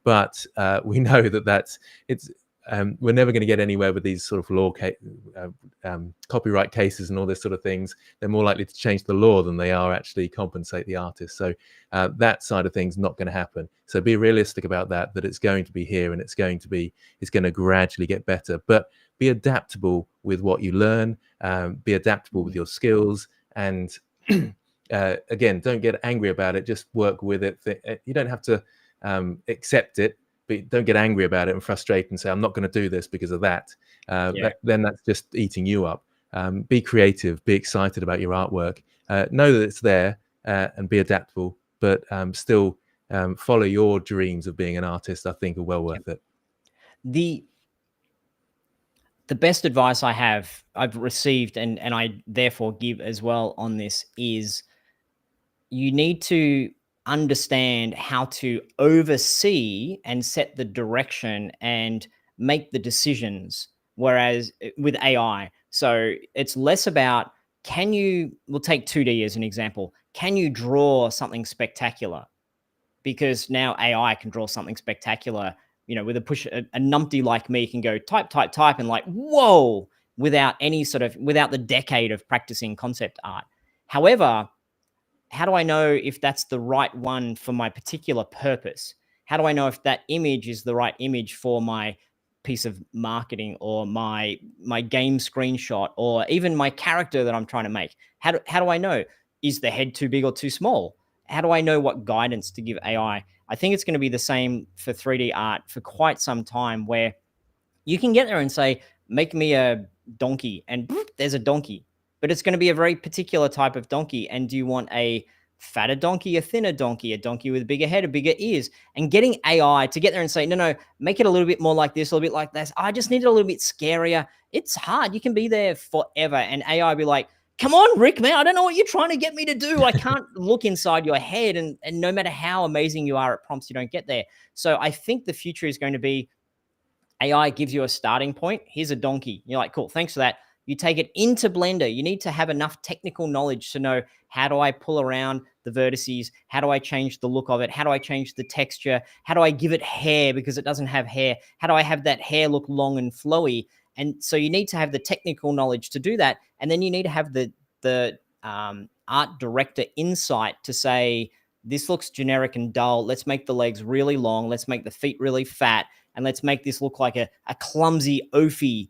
but we know that we're never going to get anywhere with these sort of copyright cases and all this sort of things. They're more likely to change the law than they are actually compensate the artist. So that side of things not going to happen. So be realistic about that it's going to be here, and it's going to gradually get better. But be adaptable with what you learn, be adaptable with your skills, and again, don't get angry about it. Just work with it. You don't have to accept it, don't get angry about it and frustrated and say, I'm not going to do this because of that. Then that's just eating you up. Be creative, be excited about your artwork, know that it's there, and be adaptable, but still follow your dreams of being an artist. I think are well worth it.
The best advice I've received and I therefore give as well on this is you need to understand how to oversee and set the direction and make the decisions. Whereas with AI, so it's less about we'll take 2D as an example. Can you draw something spectacular? Because now AI can draw something spectacular, with a push, a numpty like me can go type, type, type, and like, whoa, without the decade of practicing concept art. However, how do I know if that's the right one for my particular purpose? How do I know if that image is the right image for my piece of marketing or my game screenshot or even my character that I'm trying to make? How do I know? Is the head too big or too small? How do I know what guidance to give AI? I think it's going to be the same for 3D art for quite some time, where you can get there and say, make me a donkey, and there's a donkey, but it's going to be a very particular type of donkey. And do you want a fatter donkey, a thinner donkey, a donkey with a bigger head, a bigger ears? And getting AI to get there and say, no, make it a little bit more like this, a little bit like this. I just need it a little bit scarier. It's hard. You can be there forever. And AI be like, come on, Rick, man, I don't know what you're trying to get me to do. I can't look inside your head. And no matter how amazing you are at prompts, you don't get there. So I think the future is going to be AI gives you a starting point. Here's a donkey. You're like, cool, thanks for that. You take it into Blender. You need to have enough technical knowledge to know, how do I pull around the vertices? How do I change the look of it? How do I change the texture? How do I give it hair because it doesn't have hair? How do I have that hair look long and flowy? And so you need to have the technical knowledge to do that. And then you need to have the art director insight to say, this looks generic and dull. Let's make the legs really long. Let's make the feet really fat. And let's make this look like a clumsy, oafy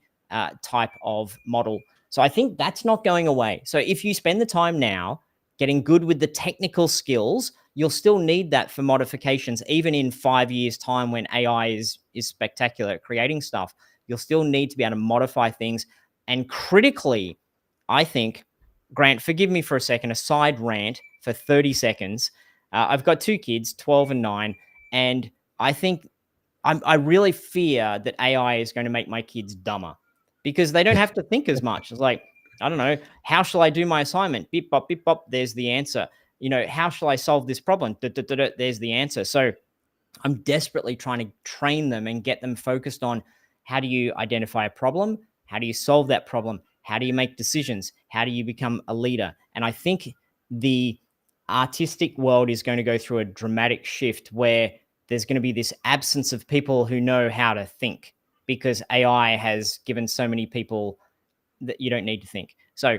type of model. So I think that's not going away. So if you spend the time now getting good with the technical skills, you'll still need that for modifications. Even in 5 years' time, when AI is spectacular at creating stuff, you'll still need to be able to modify things. And critically, I think, Grant, forgive me for a second, a side rant for 30 seconds. I've got 2 kids, 12 and 9, and I think I really fear that AI is going to make my kids dumber because they don't have to think as much. It's like, I don't know, how shall I do my assignment? Beep, bop, beep, bop, there's the answer. How shall I solve this problem? There's the answer. So I'm desperately trying to train them and get them focused on, how do you identify a problem? How do you solve that problem? How do you make decisions? How do you become a leader? And I think the artistic world is going to go through a dramatic shift where there's going to be this absence of people who know how to think, because AI has given so many people that you don't need to think. So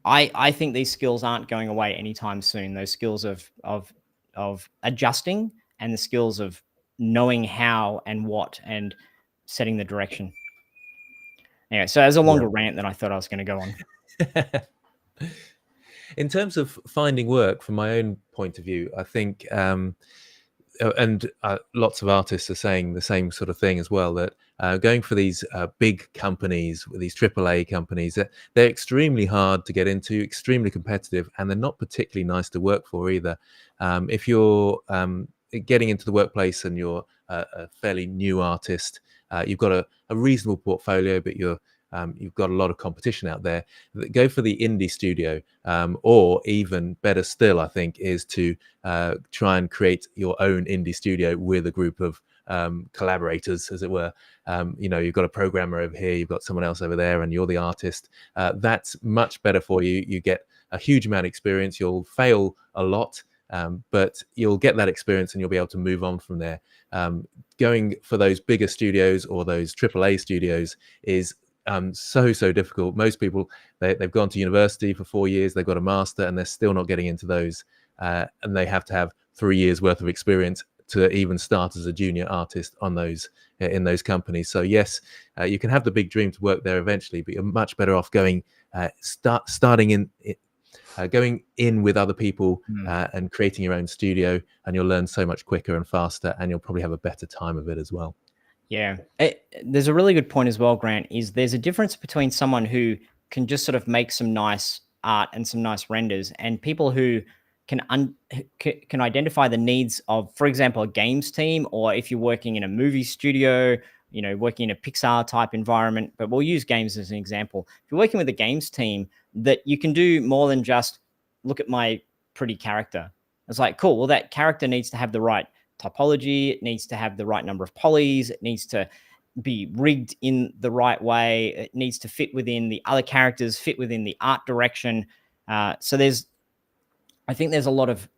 I think these skills aren't going away anytime soon. Those skills of adjusting and the skills of knowing how and what and setting the direction. Anyway, so as a longer rant than I thought I was going to go on.
In terms of finding work, from my own point of view, I think, and lots of artists are saying the same sort of thing as well, that going for these big companies, these AAA companies, they're extremely hard to get into, extremely competitive, and they're not particularly nice to work for either. If you're getting into the workplace and you're a fairly new artist, you've got a reasonable portfolio, but you've got a lot of competition out there. Go for the indie studio, or even better still, I think, is to try and create your own indie studio with a group of collaborators, as it were. You've got a programmer over here, you've got someone else over there, and you're the artist. That's much better for you. You get a huge amount of experience. You'll fail a lot, but you'll get that experience and you'll be able to move on from there. Going for those bigger studios or those AAA studios is so difficult. Most people, they've gone to university for 4 years, they've got a master, and they're still not getting into those, and they have to have 3 years worth of experience to even start as a junior artist on those in those companies. So yes, you can have the big dream to work there eventually, but you're much better off going starting going in with other people
Mm.
and creating your own studio, and you'll learn so much quicker and faster, and you'll probably have a better time of it as well.
Yeah. There's a really good point as well, Grant, is there's a difference between someone who can just sort of make some nice art and some nice renders and people who can identify the needs of, for example, a games team, or if you're working in a movie studio, working in a Pixar type environment, but we'll use games as an example. If you're working with a games team, that you can do more than just look at my pretty character. It's like, cool, well, that character needs to have the right topology. It needs to have the right number of polys. It needs to be rigged in the right way. It needs to fit within the other characters, fit within the art direction. So I think there's a lot of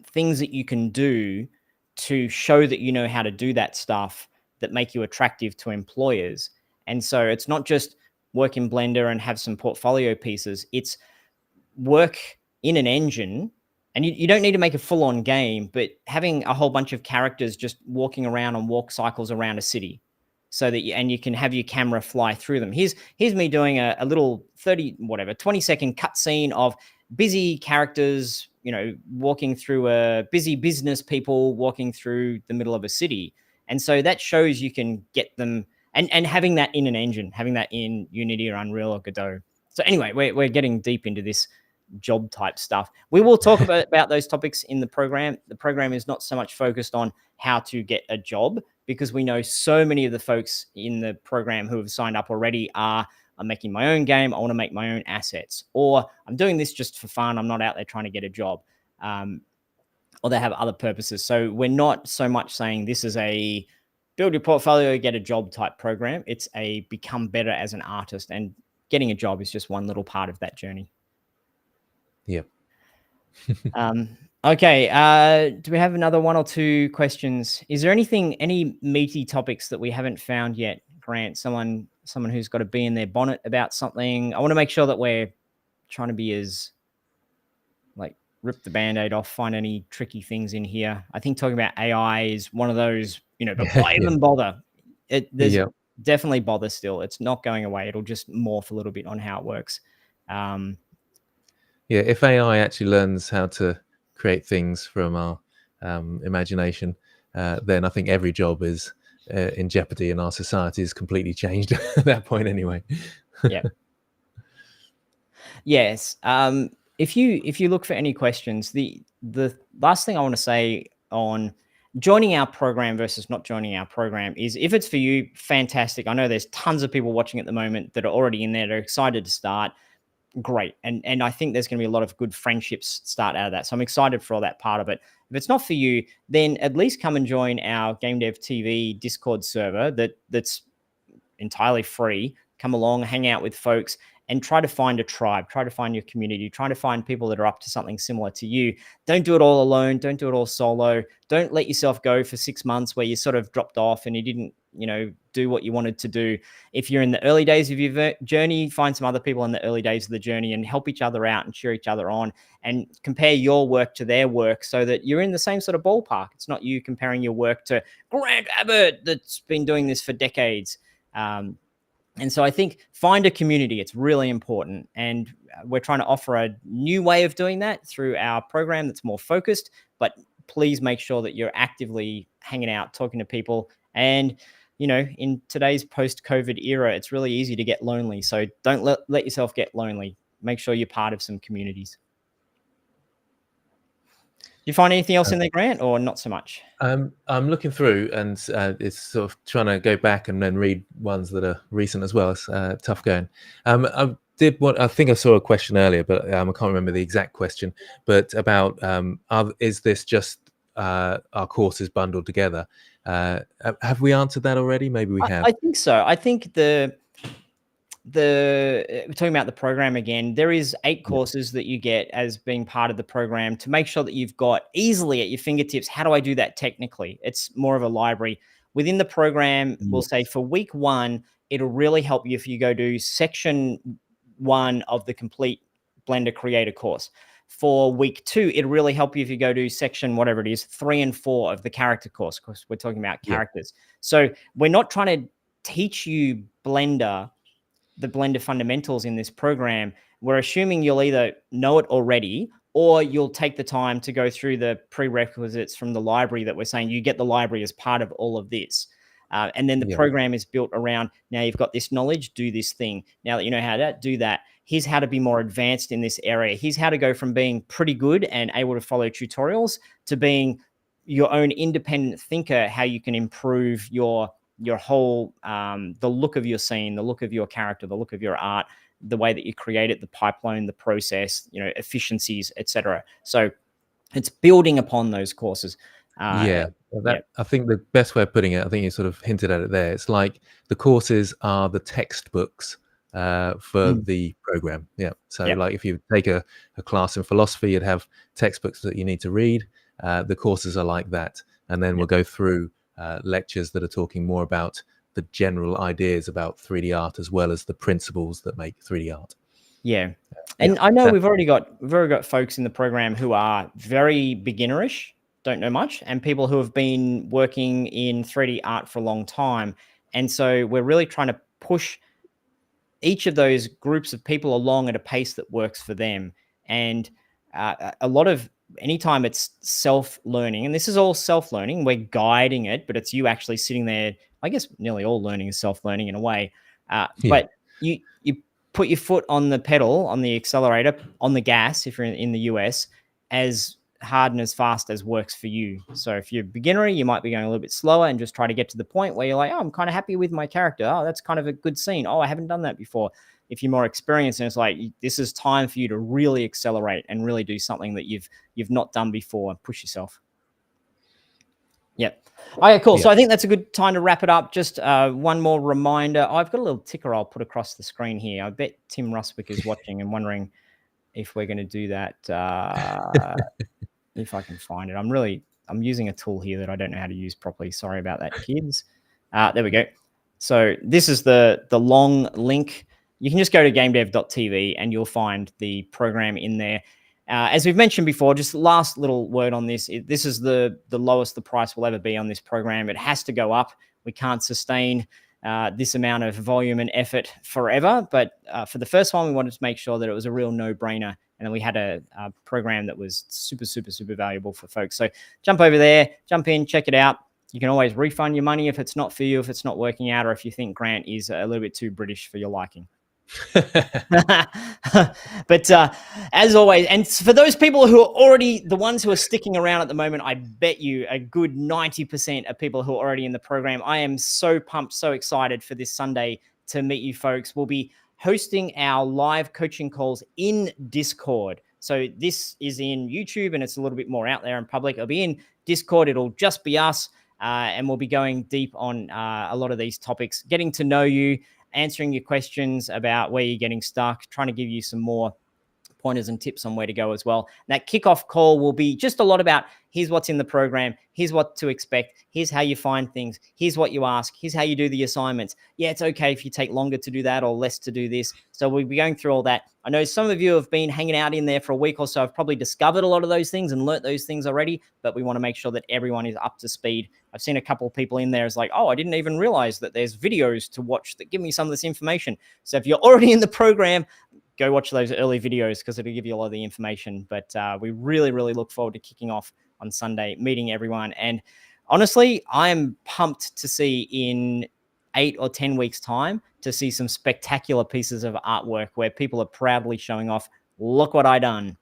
things that you can do to show that you know how to do that stuff that make you attractive to employers. And so it's not just work in Blender and have some portfolio pieces. It's work in an engine, and you don't need to make a full-on game, but having a whole bunch of characters just walking around on walk cycles around a city, so that you can have your camera fly through them. Here's me doing a little 20-second cutscene of busy characters, walking through a busy business people walking through the middle of a city. And so that shows you can get them, and having that in an engine, having that in Unity or Unreal or Godot. So anyway, we're getting deep into this job type stuff. We will talk about those topics in the program. The program is not so much focused on how to get a job, because we know so many of the folks in the program who have signed up already are, I'm making my own game. I want to make my own assets, or I'm doing this just for fun. I'm not out there trying to get a job, or they have other purposes. So we're not so much saying this is a build your portfolio, get a job type program. It's a become better as an artist, and getting a job is just one little part of that journey.
Yep.
Okay. Do we have another one or two questions? Is there any meaty topics that we haven't found yet, Grant? Someone who's got a bee in their bonnet about something. I want to make sure that we're trying to be as, like, rip the Band-Aid off, find any tricky things in here. I think talking about AI is one of those, but why even bother? There's definitely bother still. It's not going away. It'll just morph a little bit on how it works.
Yeah, if AI actually learns how to create things from our imagination, then I think every job is in jeopardy, and our society is completely changed at that point anyway.
Yeah. Yes. If you look for any questions, the last thing I want to say on joining our program versus not joining our program is, if it's for you, fantastic. I know there's tons of people watching at the moment that are already in there. They're excited to start. Great. And I think there's going to be a lot of good friendships start out of that. So I'm excited for all that part of it. If it's not for you, then at least come and join our GameDev.tv Discord server that's entirely free. Come along, hang out with folks, and try to find a tribe, try to find your community, try to find people that are up to something similar to you. Don't do it all alone. Don't do it all solo. Don't let yourself go for 6 months where you sort of dropped off and you didn't, do what you wanted to do. If you're in the early days of your journey, find some other people in the early days of the journey and help each other out and cheer each other on, and compare your work to their work so that you're in the same sort of ballpark. It's not you comparing your work to Grant Abbitt that's been doing this for decades. And so I think find a community. It's really important. And we're trying to offer a new way of doing that through our program that's more focused. But please make sure that you're actively hanging out, talking to people. And, in today's post-COVID era, it's really easy to get lonely. So don't let yourself get lonely. Make sure you're part of some communities. Do you find anything else in there, Grant, or not so much?
I'm looking through, and it's sort of trying to go back and then read ones that are recent as well. It's tough going. I think I saw a question earlier, but I can't remember the exact question. But about is this just our courses bundled together? Have we answered that already? Maybe we have.
I think so. I think we're talking about the program again. There is 8 courses that you get as being part of the program to make sure that you've got easily at your fingertips. How do I do that technically? It's more of a library within the program. We'll say for week 1, it'll really help you if you go to section 1 of the complete Blender Creator course. For week 2, it'll really help you if you go to section, whatever it is, 3 and 4 of the character course, because we're talking about characters. So we're not trying to teach you Blender the Blender fundamentals in this program, we're assuming you'll either know it already, or you'll take the time to go through the prerequisites from the library that we're saying you get the library as part of all of this. And then the program is built around, now you've got this knowledge, do this thing. Now that you know how to do that, here's how to be more advanced in this area. Here's how to go from being pretty good and able to follow tutorials to being your own independent thinker, how you can improve your whole, the look of your scene, the look of your character, the look of your art, the way that you create it, the pipeline, the process, efficiencies, etc. So it's building upon those courses.
I think the best way of putting it, I think you sort of hinted at it there. It's like the courses are the textbooks for the program. So like if you take a class in philosophy, you'd have textbooks that you need to read. The courses are like that. And then we'll go through lectures that are talking more about the general ideas about 3D art, as well as the principles that make 3D art.
And I know we've already got folks in the program who are very beginnerish, don't know much, and people who have been working in 3D art for a long time. And so we're really trying to push each of those groups of people along at a pace that works for them. And a lot of, anytime it's self-learning, and this is all self-learning, we're guiding it, but it's you actually sitting there. I guess nearly all learning is self-learning in a way. But you put your foot on the pedal, on the accelerator, on the gas, if you're in the US, as hard and as fast as works for you. So if you're a beginner, you might be going a little bit slower and just try to get to the point where you're like, oh, I'm kind of happy with my character. Oh, that's kind of a good scene. Oh, I haven't done that before. If you're more experienced, and it's like, this is time for you to really accelerate and really do something that you've not done before and push yourself. Okay, cool. So I think that's a good time to wrap it up. Just one more reminder. I've got a little ticker I'll put across the screen here. I bet Tim Ruswick is watching and wondering if we're going to do that. If I can find it. I'm using a tool here that I don't know how to use properly. Sorry about that, kids. There we go. So this is the long link. You can just go to GameDev.tv and you'll find the program in there. As we've mentioned before, just last little word on this. This is the lowest the price will ever be on this program. It has to go up. We can't sustain this amount of volume and effort forever. But for the first one, we wanted to make sure that it was a real no-brainer, and then we had a program that was super, super, super valuable for folks. So jump over there, jump in, check it out. You can always refund your money if it's not for you, if it's not working out, or if you think Grant is a little bit too British for your liking. But as always, and for those people who are already the ones who are sticking around at the moment, I bet you a good 90% of people who are already in the program. I am so pumped, so excited for this Sunday to meet you folks. We'll be hosting our live coaching calls in Discord. So this is in YouTube and it's a little bit more out there in public. It'll be in Discord. It'll just be us. And we'll be going deep on a lot of these topics, getting to know you, answering your questions about where you're getting stuck, trying to give you some more pointers and tips on where to go as well. That kickoff call will be just a lot about, here's what's in the program, here's what to expect, here's how you find things, here's what you ask, here's how you do the assignments. Yeah, it's okay if you take longer to do that or less to do this. So we'll be going through all that. I know some of you have been hanging out in there for a week or so. I've probably discovered a lot of those things and learnt those things already, but we want to make sure that everyone is up to speed. I've seen a couple of people in there is like, oh, I didn't even realize that there's videos to watch that give me some of this information. So if you're already in the program, go watch those early videos because it'll give you a lot of the information. But we really, really look forward to kicking off on Sunday, meeting everyone. And honestly, I'm pumped to see in 8 or 10 weeks' time to see some spectacular pieces of artwork where people are proudly showing off, look what I done.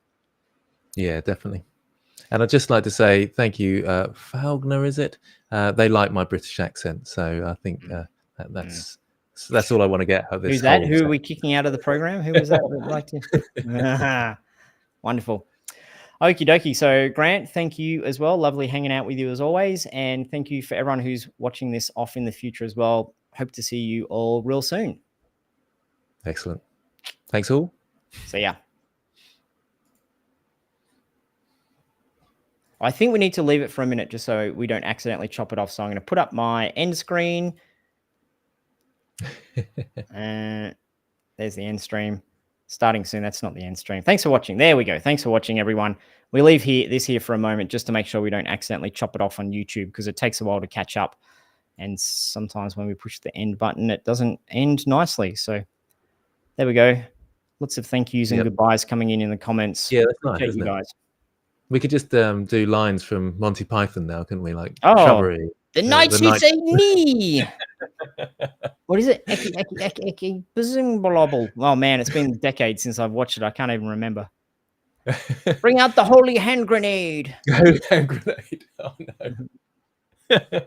Yeah, definitely. And I'd just like to say thank you, Faulkner, is it? They like my British accent. So I think that's all I want to get out of this.
Who's that? Who are we kicking out of the program? Who was that would like to? Wonderful. Okie dokie. So Grant, thank you as well. Lovely hanging out with you as always. And thank you for everyone who's watching this off in the future as well. Hope to see you all real soon.
Excellent. Thanks all.
See ya. I think we need to leave it for a minute just so we don't accidentally chop it off. So I'm going to put up my end screen. There's the end stream. Starting soon. That's not the end stream. Thanks for watching. There we go. Thanks for watching, everyone. We leave this here for a moment just to make sure we don't accidentally chop it off on YouTube because it takes a while to catch up. And sometimes when we push the end button, it doesn't end nicely. So There we go. Lots of thank yous and
Yep.
goodbyes coming in the comments.
Yeah, that's nice,
Appreciate
isn't
you
it?
guys.
We could just do lines from Monty Python now, couldn't we? Like
Oh,
shrubbery.
the nights you say me. What is it? Eki, eki, eki, eki, bazing, blobble. Oh man, it's been decades since I've watched it. I can't even remember. Bring out the holy hand grenade.
Holy hand grenade. Oh no.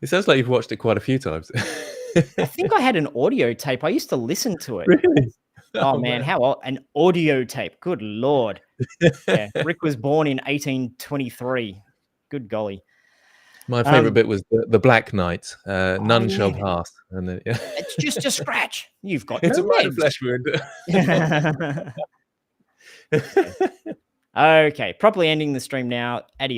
It sounds like you've watched it quite a few times.
I think I had an audio tape. I used to listen to it.
Really?
Oh man, how old? An audio tape. Good Lord. Yeah, Rick was born in 1823. Good golly.
My favorite bit was the Black Knight. None shall
yeah.
pass. And then, yeah.
It's just a scratch. You've got
It's
no
a minor
legs.
flesh wound.
Okay, properly ending the stream now. Adios.